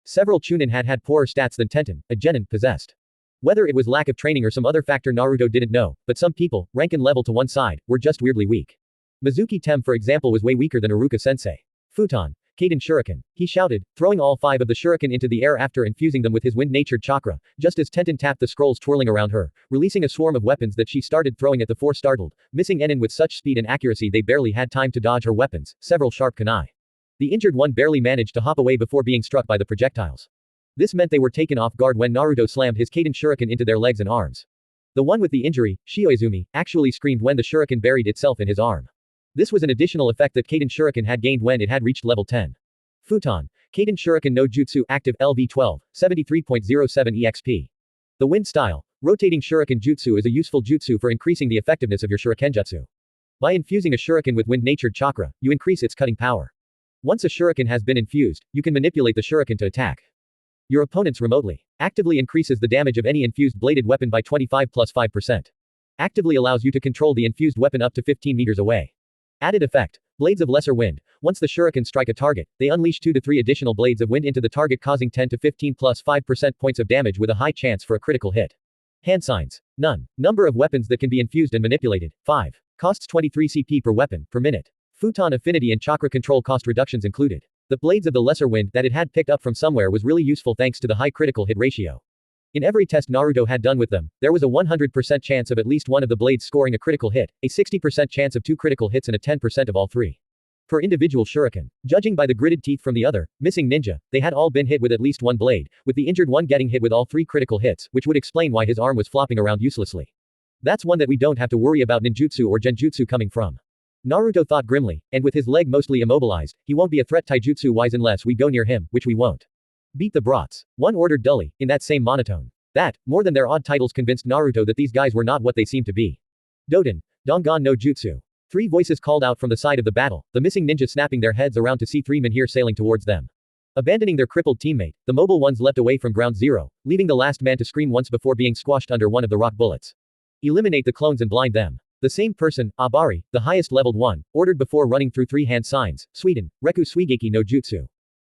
Several Chunin had poorer stats than Tenten, a genin, possessed. Whether it was lack of training or some other factor Naruto didn't know, but some people, rank and level to one side, were just weirdly weak. Mizuki Tem for example was way weaker than Iruka-sensei. Futon. Kaden Shuriken. He shouted, throwing all 5 of the shuriken into the air after infusing them with his wind-natured chakra, just as Tenten tapped the scrolls twirling around her, releasing a swarm of weapons that she started throwing at the 4 startled, missing Enin with such speed and accuracy they barely had time to dodge her weapons, several sharp kunai. The injured one barely managed to hop away before being struck by the projectiles. This meant they were taken off guard when Naruto slammed his Kaden Shuriken into their legs and arms. The one with the injury, Shioizumi, actually screamed when the shuriken buried itself in his arm. This was an additional effect that Kaden Shuriken had gained when it had reached level 10. Futon. Kaden Shuriken no Jutsu active LV12, 73.07 EXP. The wind style. Rotating shuriken jutsu is a useful jutsu for increasing the effectiveness of your shurikenjutsu. By infusing a shuriken with wind-natured chakra, you increase its cutting power. Once a shuriken has been infused, you can manipulate the shuriken to attack your opponents remotely. Actively increases the damage of any infused bladed weapon by 25 plus 5%. Actively allows you to control the infused weapon up to 15 meters away. Added effect. Blades of lesser wind. Once the shuriken strike a target, they unleash 2 to 3 additional blades of wind into the target causing 10 to 15 plus 5% points of damage with a high chance for a critical hit. Hand signs. None. Number of weapons that can be infused and manipulated. 5. Costs 23 CP per weapon, per minute. Futon affinity and chakra control cost reductions included. The blades of the lesser wind that it had picked up from somewhere was really useful thanks to the high critical hit ratio. In every test Naruto had done with them, there was a 100% chance of at least one of the blades scoring a critical hit, a 60% chance of 2 critical hits and a 10% of all 3. Per individual shuriken. Judging by the gritted teeth from the other, missing ninja, they had all been hit with at least one blade, with the injured one getting hit with all 3 critical hits, which would explain why his arm was flopping around uselessly. That's one that we don't have to worry about ninjutsu or genjutsu coming from. Naruto thought grimly, and with his leg mostly immobilized, he won't be a threat taijutsu-wise unless we go near him, which we won't. Beat the brats. One ordered dully, in that same monotone. That, more than their odd titles convinced Naruto that these guys were not what they seemed to be. Doden. Dongan no Jutsu. 3 voices called out from the side of the battle, the missing ninja snapping their heads around to see 3 men here sailing towards them. Abandoning their crippled teammate, the mobile ones leapt away from ground zero, leaving the last man to scream once before being squashed under one of the rock bullets. Eliminate the clones and blind them. The same person, Abari, the highest leveled one, ordered before running through 3 hand signs, Sweden, Reku Suigeki no Jutsu.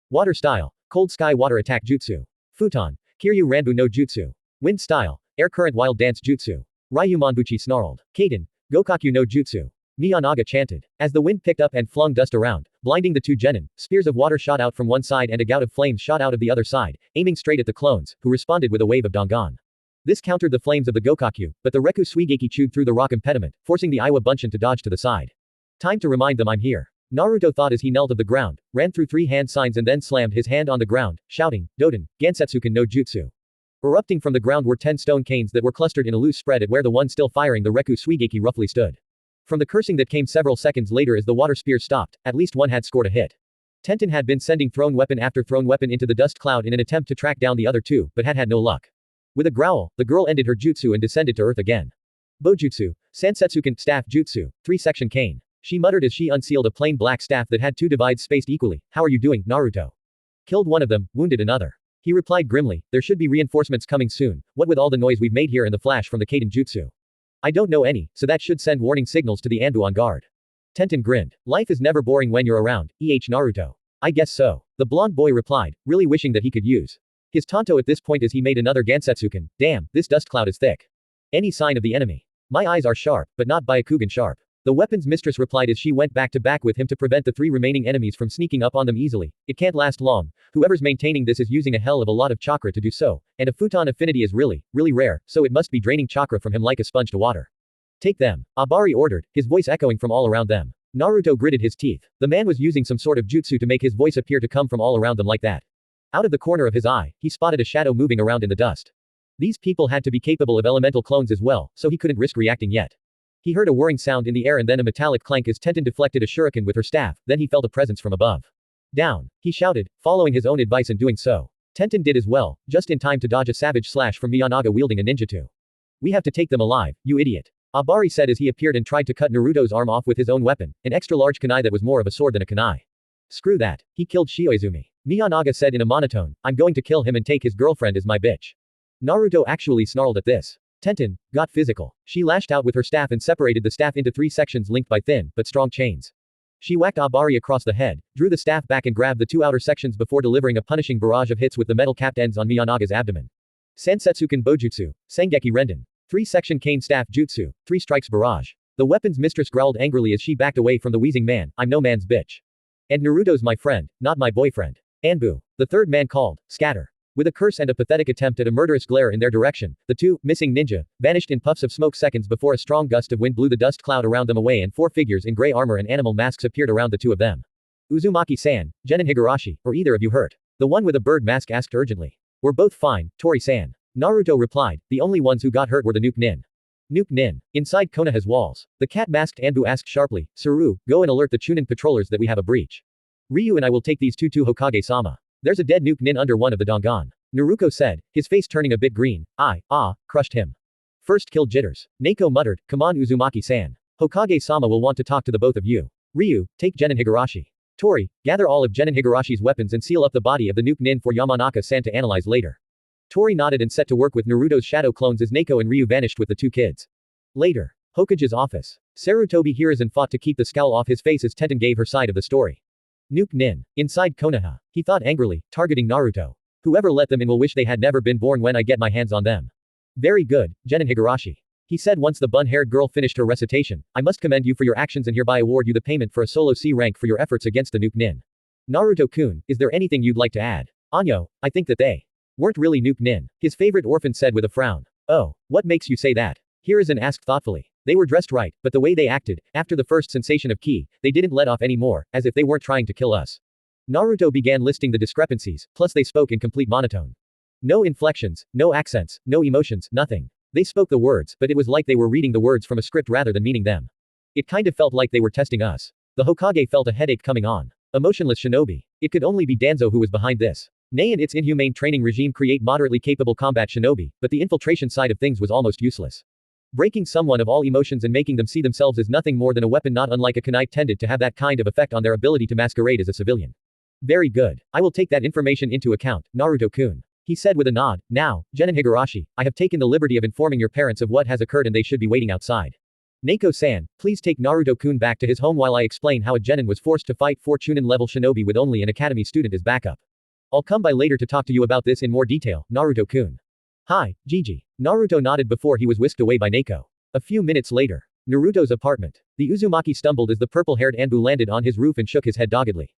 Water style, Cold Sky Water Attack Jutsu. Futon, Kiryu Ranbu no Jutsu. Wind style, Air Current Wild Dance Jutsu. Ryumanbuchi snarled. Kaden, Gokaku no Jutsu. Miyanaga chanted. As the wind picked up and flung dust around, blinding the two genin, spears of water shot out from one side and a gout of flames shot out of the other side, aiming straight at the clones, who responded with a wave of Dangan. This countered the flames of the Gokaku, but the Reku Suigeki chewed through the rock impediment, forcing the Iwa Bunshin to dodge to the side. Time to remind them I'm here. Naruto thought as he knelt of the ground, ran through 3 hand signs and then slammed his hand on the ground, shouting, Doden, Gansetsuken no Jutsu. Erupting from the ground were 10 stone canes that were clustered in a loose spread at where the one still firing the Reku Suigeki roughly stood. From the cursing that came several seconds later as the water spears stopped, at least one had scored a hit. Tenten had been sending thrown weapon after thrown weapon into the dust cloud in an attempt to track down the other two, but had no luck. With a growl, the girl ended her jutsu and descended to earth again. Bojutsu, Sansetsuken, staff jutsu, 3-section cane. She muttered as she unsealed a plain black staff that had 2 divides spaced equally. How are you doing, Naruto? Killed one of them, wounded another. He replied grimly, there should be reinforcements coming soon, what with all the noise we've made here and the flash from the Kaden jutsu. I don't know any, so that should send warning signals to the Anbu on guard. Tenten grinned. Life is never boring when you're around, Naruto. I guess so. The blonde boy replied, really wishing that he could use his tanto at this point as he made another Gansetsuken. Damn, this dust cloud is thick. Any sign of the enemy? My eyes are sharp, but not Byakugan sharp. The weapons mistress replied as she went back to back with him to prevent the 3 remaining enemies from sneaking up on them easily. It can't last long. Whoever's maintaining this is using a hell of a lot of chakra to do so, and a futon affinity is really rare, so it must be draining chakra from him like a sponge to water. Take them. Abari ordered, his voice echoing from all around them. Naruto gritted his teeth. The man was using some sort of jutsu to make his voice appear to come from all around them like that. Out of the corner of his eye, he spotted a shadow moving around in the dust. These people had to be capable of elemental clones as well, so he couldn't risk reacting yet. He heard a whirring sound in the air and then a metallic clank as Tenten deflected a shuriken with her staff, then he felt a presence from above. Down, he shouted, following his own advice and doing so. Tenten did as well, just in time to dodge a savage slash from Miyanaga wielding a ninjutsu. We have to take them alive, you idiot. Abari said as he appeared and tried to cut Naruto's arm off with his own weapon, an extra-large kunai that was more of a sword than a kunai. Screw that, he killed Shioizumi. Miyanaga said in a monotone, I'm going to kill him and take his girlfriend as my bitch. Naruto actually snarled at this. Tenten got physical. She lashed out with her staff and separated the staff into 3 sections linked by thin, but strong chains. She whacked Abari across the head, drew the staff back and grabbed the 2 outer sections before delivering a punishing barrage of hits with the metal-capped ends on Miyanaga's abdomen. Sansetsuken Bojutsu, Sengeki Renden. 3-section cane staff jutsu, 3 strikes barrage. The weapons mistress growled angrily as she backed away from the wheezing man, I'm no man's bitch. And Naruto's my friend, not my boyfriend. Anbu. The third man called, scatter. With a curse and a pathetic attempt at a murderous glare in their direction, the 2 missing ninja vanished in puffs of smoke seconds before a strong gust of wind blew the dust cloud around them away and 4 figures in gray armor and animal masks appeared around the 2 of them. Uzumaki-san, Genin Higurashi, are either of you hurt? The one with a bird mask asked urgently. We're both fine, Tori-san. Naruto replied, the only ones who got hurt were the Nuke Nin. Nuke Nin. Inside Konoha's walls. The cat-masked Anbu asked sharply, Saru, go and alert the Chunin patrollers that we have a breach. Ryu and I will take these 2 to Hokage-sama. There's a dead Nuke Nin under one of the Dangan. Naruto said, his face turning a bit green. Crushed him. First kill jitters. Neko muttered, come on Uzumaki-san. Hokage-sama will want to talk to the both of you. Ryu, take Genin Higurashi. Tori, gather all of Genin Higurashi's weapons and seal up the body of the Nuke Nin for Yamanaka-san to analyze later. Tori nodded and set to work with Naruto's shadow clones as Neko and Ryu vanished with the 2 kids. Later. Hokage's office. Sarutobi Hiruzen fought to keep the scowl off his face as Tenten gave her side of the story. Nuke Nin. Inside Konoha. He thought angrily, targeting Naruto. Whoever let them in will wish they had never been born when I get my hands on them. Very good, Genin Higurashi. He said once the bun-haired girl finished her recitation, I must commend you for your actions and hereby award you the payment for a solo C rank for your efforts against the Nuke Nin. Naruto-kun, is there anything you'd like to add? Anyo, I think that they weren't really Nuke Nin. His favorite orphan said with a frown. Oh, what makes you say that? Hiruzen asked thoughtfully. They were dressed right, but the way they acted, after the first sensation of ki, they didn't let off any more, as if they weren't trying to kill us. Naruto began listing the discrepancies, plus they spoke in complete monotone. No inflections, no accents, no emotions, nothing. They spoke the words, but it was like they were reading the words from a script rather than meaning them. It kind of felt like they were testing us. The Hokage felt a headache coming on. Emotionless shinobi. It could only be Danzo who was behind this. Nei and its inhumane training regime create moderately capable combat shinobi, but the infiltration side of things was almost useless. Breaking someone of all emotions and making them see themselves as nothing more than a weapon not unlike a kunai tended to have that kind of effect on their ability to masquerade as a civilian. Very good. I will take that information into account, Naruto-kun. He said with a nod. Now, Genin Higurashi, I have taken the liberty of informing your parents of what has occurred and they should be waiting outside. Neko-san, please take Naruto-kun back to his home while I explain how a Genin was forced to fight 4 Chunin-level shinobi with only an academy student as backup. I'll come by later to talk to you about this in more detail, Naruto-kun. Hi, Gigi. Naruto nodded before he was whisked away by Neko. A few minutes later. Naruto's apartment. The Uzumaki stumbled as the purple-haired Anbu landed on his roof and shook his head doggedly.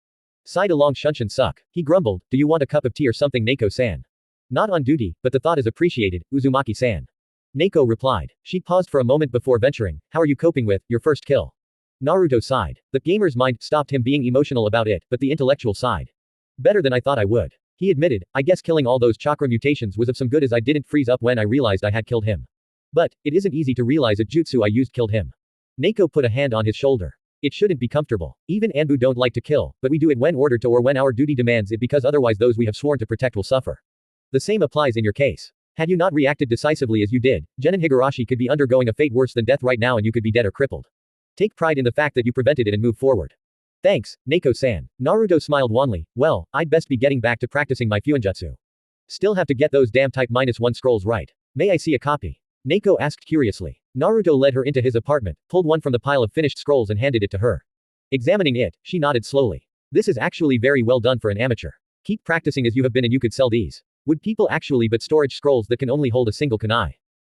Sighed along Shunshin suck. He grumbled, do you want a cup of tea or something Neko-san? Not on duty, but the thought is appreciated, Uzumaki-san. Neko replied. She paused for a moment before venturing, how are you coping with your first kill? Naruto sighed. The gamer's mind stopped him being emotional about it, but the intellectual sighed. Better than I thought I would. He admitted, I guess killing all those chakra mutations was of some good as I didn't freeze up when I realized I had killed him. But, it isn't easy to realize a jutsu I used killed him. Neko put a hand on his shoulder. It shouldn't be comfortable. Even Anbu don't like to kill, but we do it when ordered to or when our duty demands it because otherwise those we have sworn to protect will suffer. The same applies in your case. Had you not reacted decisively as you did, Genin Higurashi could be undergoing a fate worse than death right now and you could be dead or crippled. Take pride in the fact that you prevented it and move forward. Thanks, Neko-san. Naruto smiled wanly. Well, I'd best be getting back to practicing my Fuinjutsu. Still have to get those damn type -1 scrolls right. May I see a copy? Neko asked curiously. Naruto led her into his apartment, pulled one from the pile of finished scrolls and handed it to her. Examining it, she nodded slowly. This is actually very well done for an amateur. Keep practicing as you have been and you could sell these. Would people actually but storage scrolls that can only hold a single kunai?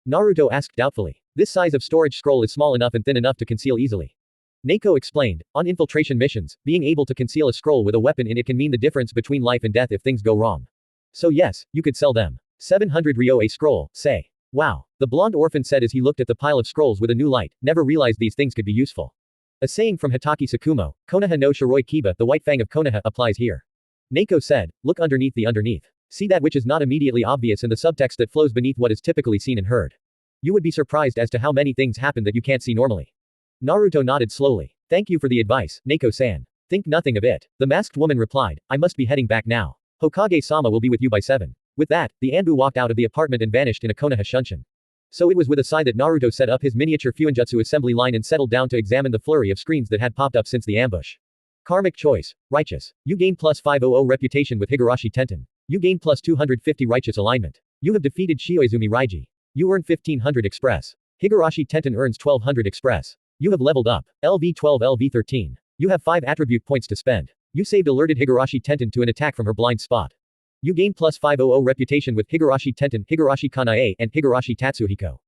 Naruto asked doubtfully. This size of storage scroll is small enough and thin enough to conceal easily. Neko explained, on infiltration missions, being able to conceal a scroll with a weapon in it can mean the difference between life and death if things go wrong. So yes, you could sell them. 700 ryo a scroll, say. Wow. The blonde orphan said as he looked at the pile of scrolls with a new light, never realized these things could be useful. A saying from Hitaki Sakumo, Konoha no Shiroi Kiba, the white fang of Konoha, applies here. Neko said, look underneath the underneath. See that which is not immediately obvious in the subtext that flows beneath what is typically seen and heard. You would be surprised as to how many things happen that you can't see normally. Naruto nodded slowly. Thank you for the advice, Neko-san. Think nothing of it. The masked woman replied, I must be heading back now. Hokage-sama will be with you by 7. With that, the Anbu walked out of the apartment and vanished in a Konoha Shunshin. So it was with a sigh that Naruto set up his miniature Fuinjutsu assembly line and settled down to examine the flurry of screens that had popped up since the ambush. Karmic choice. Righteous. You gain plus 500 reputation with Higurashi Tenten. You gain plus 250 righteous alignment. You have defeated Shioizumi Raiji. You earn 1500 express. Higurashi Tenten earns 1200 express. You have leveled up. LV12 LV13. You have 5 attribute points to spend. You saved alerted Higurashi Tenten to an attack from her blind spot. You gain plus 500 reputation with Higurashi Tenten, Higurashi Kanae, and Higurashi Tatsuhiko.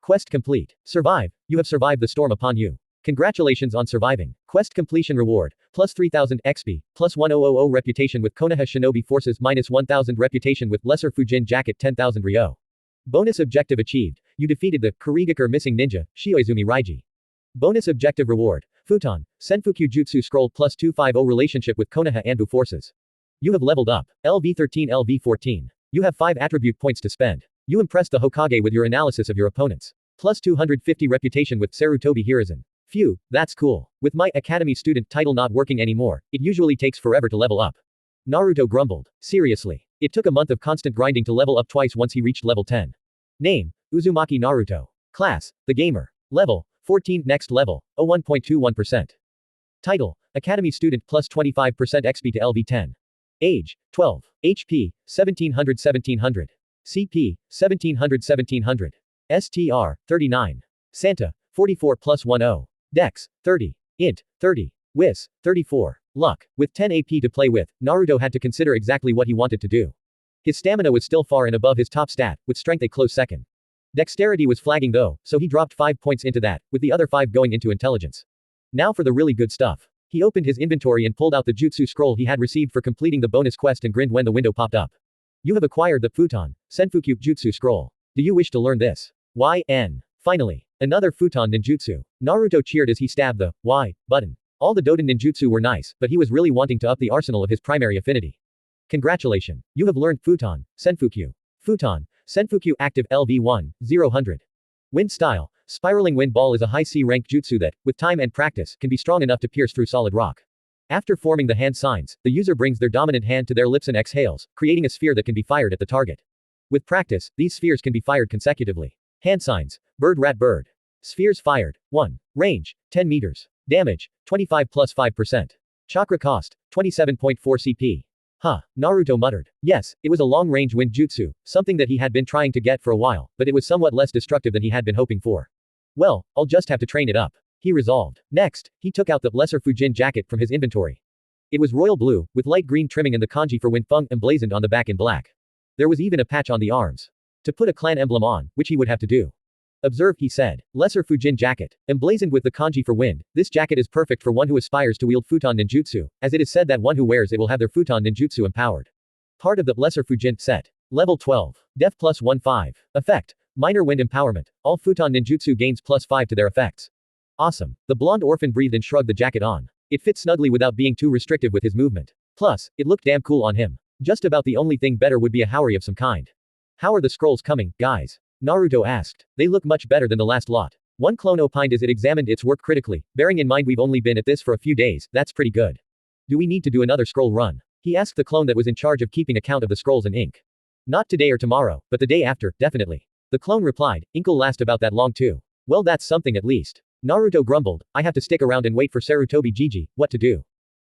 Quest complete. Survive. You have survived the storm upon you. Congratulations on surviving. Quest completion reward. Plus 3000 XP. Plus 1000 reputation with Konoha Shinobi Forces minus 1000 reputation with Lesser Fujin Jacket 10,000 Ryo. Bonus objective achieved. You defeated the Kurigakur missing ninja, Shioizumi Raiji. Bonus objective reward. Futon. Senfuku Jutsu Scroll plus 250 relationship with Konoha Anbu Forces. You have leveled up. LV13 LV14. You have 5 attribute points to spend. You impress the Hokage with your analysis of your opponents. Plus 250 reputation with Sarutobi Hiruzen. Phew, that's cool. With my academy student title not working anymore, it usually takes forever to level up. Naruto grumbled. Seriously. It took a month of constant grinding to level up twice once he reached level 10. Name. Uzumaki Naruto. Class. The Gamer. Level. 14. Next level. 01.21%. Title. Academy student plus 25% XP to LV10. Age. 12. HP. 1700. CP. 1700. STR. 39. Santa. 44 plus 10. Dex. 30. Int. 30. Wis. 34. Luck. With 10 AP to play with, Naruto had to consider exactly what he wanted to do. His stamina was still far and above his top stat, with strength a close second. Dexterity was flagging though, so he dropped 5 points into that, with the other 5 going into intelligence. Now for the really good stuff. He opened his inventory and pulled out the jutsu scroll he had received for completing the bonus quest and grinned when the window popped up. You have acquired the Futon, Senfuku Jutsu Scroll. Do you wish to learn this? YN. Finally. Another Futon ninjutsu. Naruto cheered as he stabbed the Y button. All the Doden ninjutsu were nice, but he was really wanting to up the arsenal of his primary affinity. Congratulations. You have learned Futon, Senfuku. Futon, Senfuku active LV1, 000. Wind style. Spiraling wind ball is a high C rank jutsu that, with time and practice, can be strong enough to pierce through solid rock. After forming the hand signs, the user brings their dominant hand to their lips and exhales, creating a sphere that can be fired at the target. With practice, these spheres can be fired consecutively. Hand signs. Bird rat bird. Spheres fired. 1. Range. 10 meters. Damage. 25 plus 5%. Chakra cost. 27.4 CP. Huh. Naruto muttered. Yes, it was a long-range wind jutsu, something that he had been trying to get for a while, but it was somewhat less destructive than he had been hoping for. Well, I'll just have to train it up. He resolved. Next, he took out the Lesser Fujin jacket from his inventory. It was royal blue, with light green trimming and the kanji for Wind Feng emblazoned on the back in black. There was even a patch on the arms. To put a clan emblem on, which he would have to do. Observe, he said. Lesser Fujin jacket. Emblazoned with the kanji for wind, this jacket is perfect for one who aspires to wield futon ninjutsu, as it is said that one who wears it will have their futon ninjutsu empowered. Part of the Lesser Fujin set. Level 12. Def plus 1-5. Effect. Minor wind empowerment. All futon ninjutsu gains plus 5 to their effects. Awesome. The blonde orphan breathed and shrugged the jacket on. It fit snugly without being too restrictive with his movement. Plus, it looked damn cool on him. Just about the only thing better would be a Haori of some kind. How are the scrolls coming, guys? Naruto asked. They look much better than the last lot. One clone opined as it examined its work critically, bearing in mind we've only been at this for a few days, that's pretty good. Do we need to do another scroll run? He asked the clone that was in charge of keeping account of the scrolls and ink. Not today or tomorrow, but the day after, definitely. The clone replied, ink'll last about that long too. Well, that's something at least. Naruto grumbled, I have to stick around and wait for Sarutobi Gigi, what to do?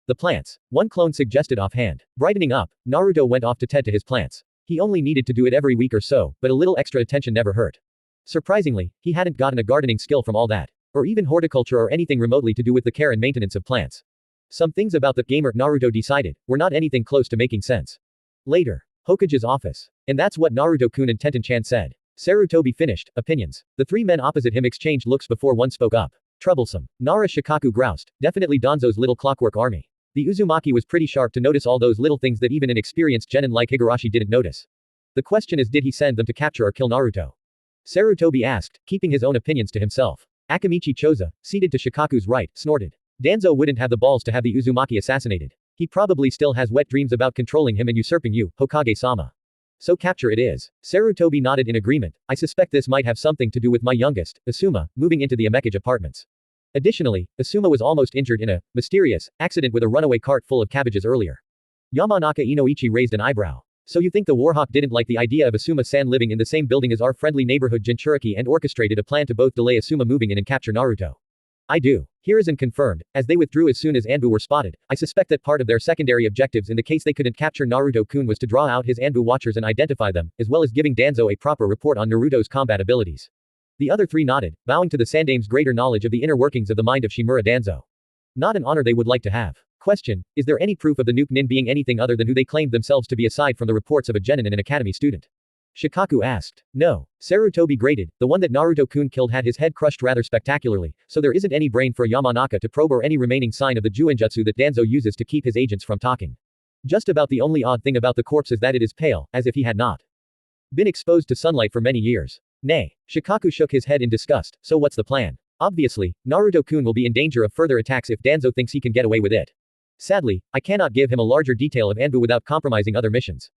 The plants. One clone suggested offhand. Brightening up, Naruto went off to tend to his plants. He only needed to do it every week or so, but a little extra attention never hurt. Surprisingly, he hadn't gotten a gardening skill from all that, or even horticulture or anything remotely to do with the care and maintenance of plants. Some things about the gamer, Naruto decided, were not anything close to making sense. Later, Hokage's office. And that's what Naruto-kun and Tenten-chan said. Sarutobi finished. Opinions. The three men opposite him exchanged looks before one spoke up. Troublesome. Nara Shikaku groused. Definitely Danzo's little clockwork army. The Uzumaki was pretty sharp to notice all those little things that even an experienced genin like Higurashi didn't notice. The question is, did he send them to capture or kill Naruto? Sarutobi asked, keeping his own opinions to himself. Akamichi Choza, seated to Shikaku's right, snorted. Danzo wouldn't have the balls to have the Uzumaki assassinated. He probably still has wet dreams about controlling him and usurping you, Hokage-sama. So capture it is. Sarutobi nodded in agreement. I suspect this might have something to do with my youngest, Asuma, moving into the Amekage apartments. Additionally, Asuma was almost injured in a mysterious accident with a runaway cart full of cabbages earlier. Yamanaka Inoichi raised an eyebrow. So you think the Warhawk didn't like the idea of Asuma-san living in the same building as our friendly neighborhood Jinchuriki and orchestrated a plan to both delay Asuma moving in and capture Naruto? I do. Hiruzen confirmed, as they withdrew as soon as Anbu were spotted. I suspect that part of their secondary objectives in the case they couldn't capture Naruto-kun was to draw out his Anbu watchers and identify them, as well as giving Danzo a proper report on Naruto's combat abilities. The other three nodded, bowing to the Sandame's greater knowledge of the inner workings of the mind of Shimura Danzo. Not an honor they would like to have. Question, is there any proof of the nuke nin being anything other than who they claimed themselves to be aside from the reports of a genin and an academy student? Shikaku asked. No. Sarutobi grated, the one that Naruto-kun killed had his head crushed rather spectacularly, so there isn't any brain for Yamanaka to probe or any remaining sign of the Juinjutsu that Danzo uses to keep his agents from talking. Just about the only odd thing about the corpse is that it is pale, as if he had not been exposed to sunlight for many years. Nay. Shikaku shook his head in disgust, so what's the plan? Obviously, Naruto-kun will be in danger of further attacks if Danzo thinks he can get away with it. Sadly, I cannot give him a larger detail of Anbu without compromising other missions.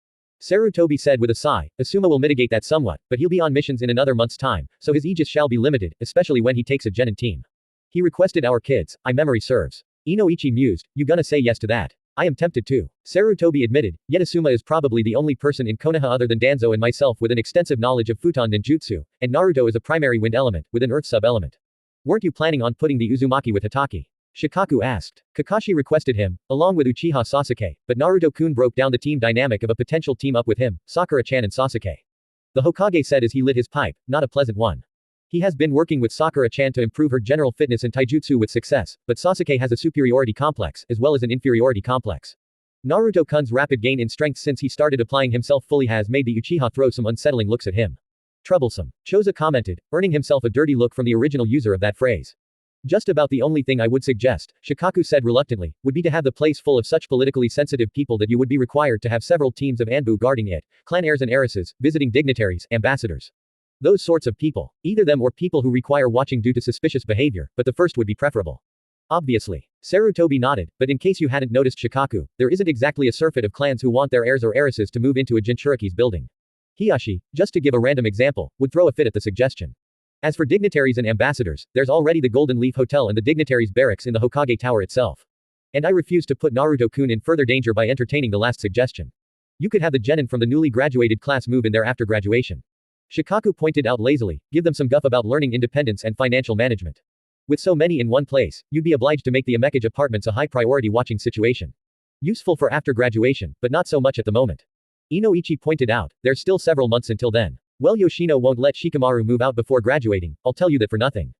Sarutobi said with a sigh, Asuma will mitigate that somewhat, but he'll be on missions in another month's time, so his aegis shall be limited, especially when he takes a genin team. He requested our kids, I memory serves. Inoichi mused, you gonna say yes to that? I am tempted too. Sarutobi admitted, yet Asuma is probably the only person in Konoha other than Danzo and myself with an extensive knowledge of futon ninjutsu, and Naruto is a primary wind element, with an earth sub-element. Weren't you planning on putting the Uzumaki with Hitaki? Shikaku asked. Kakashi requested him, along with Uchiha Sasuke, but Naruto-kun broke down the team dynamic of a potential team-up with him, Sakura-chan and Sasuke. The Hokage said as he lit his pipe, not a pleasant one. He has been working with Sakura-chan to improve her general fitness and taijutsu with success, but Sasuke has a superiority complex, as well as an inferiority complex. Naruto-kun's rapid gain in strength since he started applying himself fully has made the Uchiha throw some unsettling looks at him. Troublesome. Choza commented, earning himself a dirty look from the original user of that phrase. Just about the only thing I would suggest, Shikaku said reluctantly, would be to have the place full of such politically sensitive people that you would be required to have several teams of Anbu guarding it, clan heirs and heiresses, visiting dignitaries, ambassadors. Those sorts of people. Either them or people who require watching due to suspicious behavior, but the first would be preferable. Obviously. Sarutobi nodded, but in case you hadn't noticed Shikaku, there isn't exactly a surfeit of clans who want their heirs or heiresses to move into a Jinchuriki's building. Hiyashi, just to give a random example, would throw a fit at the suggestion. As for dignitaries and ambassadors, there's already the Golden Leaf Hotel and the dignitaries' barracks in the Hokage Tower itself. And I refuse to put Naruto-kun in further danger by entertaining the last suggestion. You could have the genin from the newly graduated class move in there after graduation. Shikaku pointed out lazily, give them some guff about learning independence and financial management. With so many in one place, you'd be obliged to make the Amekage apartments a high-priority watching situation. Useful for after graduation, but not so much at the moment. Inoichi pointed out, there's still several months until then. Well, Yoshino won't let Shikamaru move out before graduating, I'll tell you that for nothing.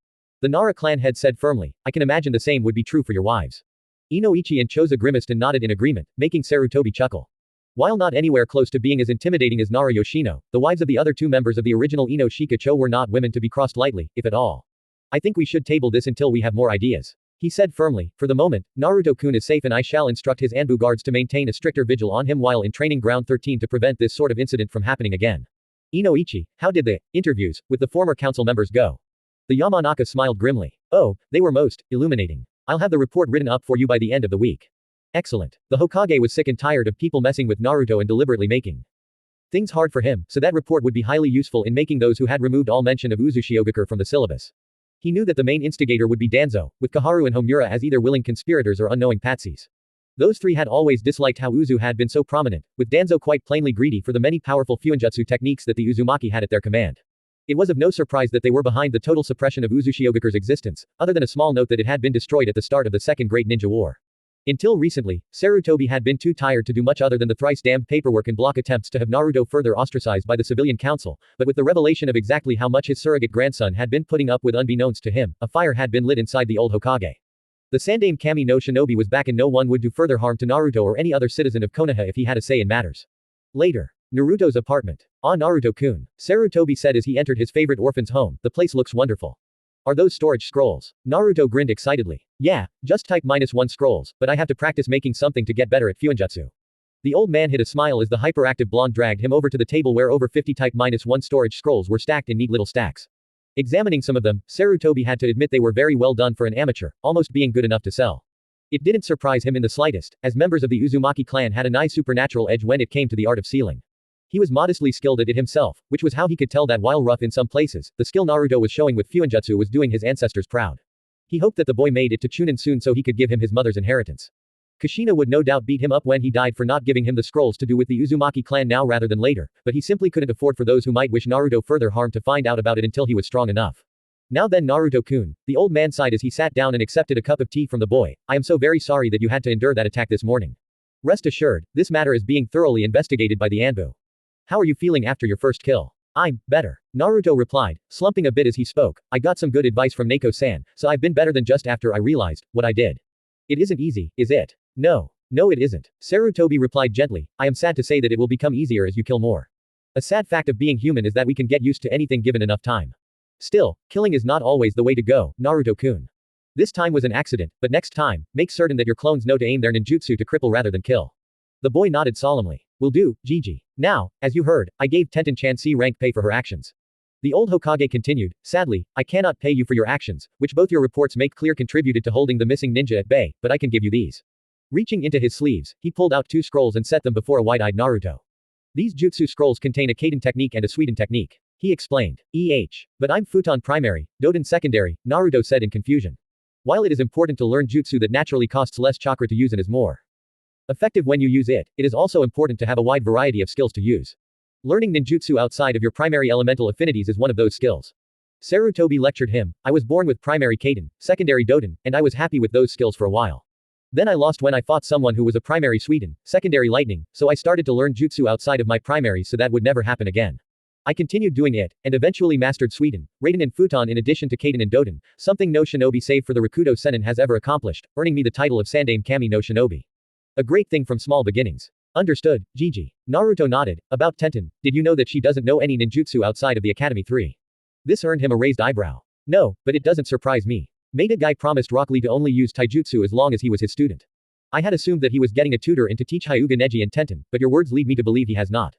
The Nara clan head said firmly, I can imagine the same would be true for your wives. Inoichi and Choza grimaced and nodded in agreement, making Sarutobi chuckle. While not anywhere close to being as intimidating as Nara Yoshino, the wives of the other two members of the original Ino Shikacho were not women to be crossed lightly, if at all. I think we should table this until we have more ideas. He said firmly. For the moment, Naruto-kun is safe and I shall instruct his Anbu guards to maintain a stricter vigil on him while in training ground 13 to prevent this sort of incident from happening again. Inoichi, how did the interviews with the former council members go? The Yamanaka smiled grimly. Oh, they were most illuminating. I'll have the report written up for you by the end of the week. Excellent. The Hokage was sick and tired of people messing with Naruto and deliberately making things hard for him, so that report would be highly useful in making those who had removed all mention of Uzushiogakure from the syllabus. He knew that the main instigator would be Danzo, with Kaharu and Homura as either willing conspirators or unknowing patsies. Those three had always disliked how Uzu had been so prominent, with Danzo quite plainly greedy for the many powerful fuinjutsu techniques that the Uzumaki had at their command. It was of no surprise that they were behind the total suppression of Uzushiogakure's existence, other than a small note that it had been destroyed at the start of the Second Great Ninja War. Until recently, Sarutobi had been too tired to do much other than the thrice-damned paperwork and block attempts to have Naruto further ostracized by the civilian council, but with the revelation of exactly how much his surrogate grandson had been putting up with unbeknownst to him, a fire had been lit inside the old Hokage. The Sandaime Kami no Shinobi was back and no one would do further harm to Naruto or any other citizen of Konoha if he had a say in matters. Later. Naruto's apartment. Ah, Naruto-kun. Sarutobi said as he entered his favorite orphan's home, the place looks wonderful. Are those storage scrolls? Naruto grinned excitedly. Yeah, just type -1 scrolls, but I have to practice making something to get better at fuinjutsu. The old man hid a smile as the hyperactive blonde dragged him over to the table where over 50 type -1 storage scrolls were stacked in neat little stacks. Examining some of them, Sarutobi had to admit they were very well done for an amateur, almost being good enough to sell. It didn't surprise him in the slightest, as members of the Uzumaki clan had a nice supernatural edge when it came to the art of sealing. He was modestly skilled at it himself, which was how he could tell that while rough in some places, the skill Naruto was showing with fuinjutsu was doing his ancestors proud. He hoped that the boy made it to Chunin soon so he could give him his mother's inheritance. Kushina would no doubt beat him up when he died for not giving him the scrolls to do with the Uzumaki clan now rather than later, but he simply couldn't afford for those who might wish Naruto further harm to find out about it until he was strong enough. Now then Naruto-kun, the old man sighed as he sat down and accepted a cup of tea from the boy. I am so very sorry that you had to endure that attack this morning. Rest assured, this matter is being thoroughly investigated by the Anbu. How are you feeling after your first kill? I'm better. Naruto replied, slumping a bit as he spoke. I got some good advice from Neko-san, so I've been better than just after I realized what I did. It isn't easy, is it? No. No it isn't. Sarutobi replied gently. I am sad to say that it will become easier as you kill more. A sad fact of being human is that we can get used to anything given enough time. Still, killing is not always the way to go, Naruto-kun. This time was an accident, but next time, make certain that your clones know to aim their ninjutsu to cripple rather than kill. The boy nodded solemnly. Will do, Gigi. Now, as you heard, I gave Tenten-chan C rank pay for her actions. The old Hokage continued, sadly, I cannot pay you for your actions, which both your reports make clear contributed to holding the missing ninja at bay, but I can give you these. Reaching into his sleeves, he pulled out 2 scrolls and set them before a wide-eyed Naruto. These jutsu scrolls contain a Kaden technique and a Suiden technique. He explained. But I'm Futon primary, Doden secondary, Naruto said in confusion. While it is important to learn jutsu that naturally costs less chakra to use and is more effective when you use it, it is also important to have a wide variety of skills to use. Learning ninjutsu outside of your primary elemental affinities is one of those skills. Sarutobi lectured him. I was born with primary Kaden, secondary Doden, and I was happy with those skills for a while. Then I lost when I fought someone who was a primary Suiden, secondary lightning, so I started to learn jutsu outside of my primary so that would never happen again. I continued doing it, and eventually mastered Suiden, Raiden and Futon in addition to Kaden and Doden, something no shinobi save for the Rakudo Sennin has ever accomplished, earning me the title of Sandaime Kami no Shinobi. A great thing from small beginnings. Understood, Gigi. Naruto nodded. About Tenten, did you know that she doesn't know any ninjutsu outside of the Academy 3? This earned him a raised eyebrow. No, but it doesn't surprise me. Maida Guy promised Rock Lee to only use taijutsu as long as he was his student. I had assumed that he was getting a tutor in to teach Hyuga Neji and Tenten, but your words lead me to believe he has not.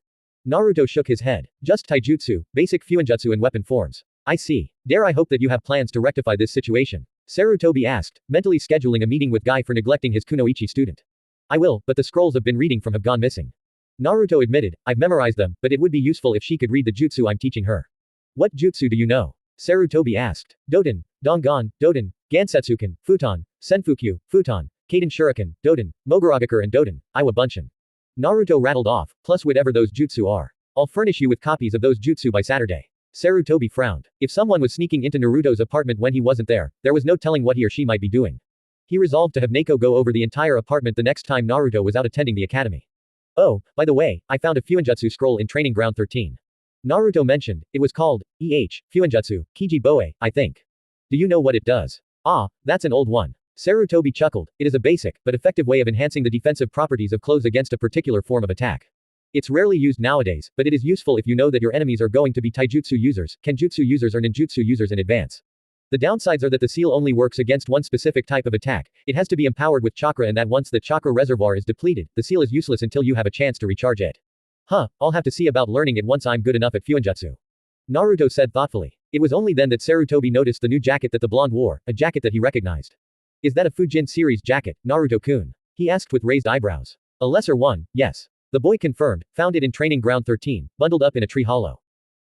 Naruto shook his head. Just taijutsu, basic fuinjutsu and weapon forms. I see. Dare I hope that you have plans to rectify this situation? Sarutobi asked, mentally scheduling a meeting with Guy for neglecting his kunoichi student. I will, but the scrolls I've been reading from have gone missing. Naruto admitted, I've memorized them, but it would be useful if she could read the jutsu I'm teaching her. What jutsu do you know? Sarutobi asked. Doden, Dongan, Doden, Gansetsuken, Futon, Senfukyu, Futon, Kaden Shuriken, Doden, Moguragakure and Doden, Iwa Bunshin. Naruto rattled off, plus whatever those jutsu are. I'll furnish you with copies of those jutsu by Saturday. Sarutobi frowned. If someone was sneaking into Naruto's apartment when he wasn't there was no telling what he or she might be doing. He resolved to have Neko go over the entire apartment the next time Naruto was out attending the academy. Oh, by the way, I found a fuinjutsu scroll in Training Ground 13. Naruto mentioned, it was called, fuinjutsu, Kiji Boe, I think. Do you know what it does? Ah, that's an old one. Sarutobi chuckled. It is a basic, but effective way of enhancing the defensive properties of clothes against a particular form of attack. It's rarely used nowadays, but it is useful if you know that your enemies are going to be taijutsu users, kenjutsu users or ninjutsu users in advance. The downsides are that the seal only works against one specific type of attack. It has to be empowered with chakra, and that once the chakra reservoir is depleted, the seal is useless until you have a chance to recharge it. I'll have to see about learning it once I'm good enough at Fuinjutsu. Naruto said thoughtfully. It was only then that Sarutobi noticed the new jacket that the blonde wore, a jacket that he recognized. Is that a Fujin series jacket, Naruto-kun? He asked with raised eyebrows. A lesser one, yes. The boy confirmed, found it in training ground 13, bundled up in a tree hollow.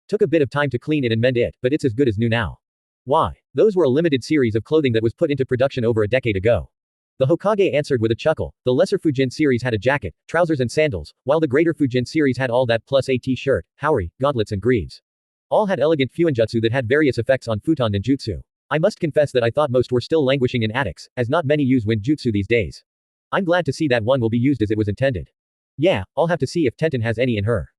Took a bit of time to clean it and mend it, but it's as good as new now. Why? Those were a limited series of clothing that was put into production over a decade ago. The Hokage answered with a chuckle. The lesser Fujin series had a jacket, trousers and sandals, while the greater Fujin series had all that plus a t-shirt, haori, gauntlets and greaves. All had elegant fuinjutsu that had various effects on futon ninjutsu. I must confess that I thought most were still languishing in attics, as not many use winjutsu these days. I'm glad to see that one will be used as it was intended. Yeah, I'll have to see if Tenten has any in her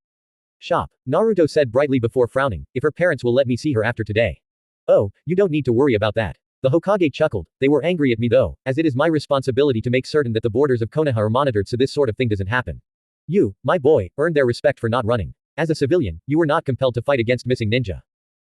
shop. Naruto said brightly before frowning, if her parents will let me see her after today. Oh, you don't need to worry about that. The Hokage chuckled. They were angry at me though, as it is my responsibility to make certain that the borders of Konoha are monitored so this sort of thing doesn't happen. You, my boy, earned their respect for not running. As a civilian, you were not compelled to fight against missing ninja.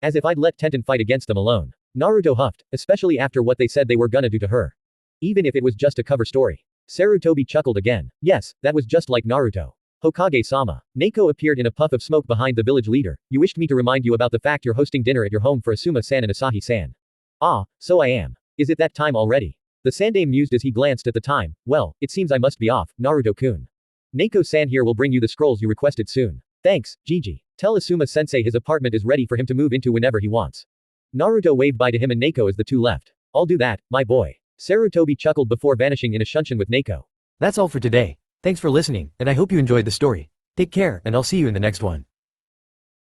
As if I'd let Tenten fight against them alone. Naruto huffed, especially after what they said they were gonna do to her. Even if it was just a cover story. Sarutobi chuckled again. Yes, that was just like Naruto. Hokage-sama. Neko appeared in a puff of smoke behind the village leader. You wished me to remind you about the fact you're hosting dinner at your home for Asuma-san and Asahi-san. Ah, so I am. Is it that time already? The Sandaime mused as he glanced at the time. Well, it seems I must be off, Naruto-kun. Neko-san here will bring you the scrolls you requested soon. Thanks, Gigi. Tell Asuma-sensei his apartment is ready for him to move into whenever he wants. Naruto waved bye to him and Neko as the two left. I'll do that, my boy. Sarutobi chuckled before vanishing in a shunshin with Neko. That's all for today. Thanks for listening, and I hope you enjoyed the story. Take care, and I'll see you in the next one.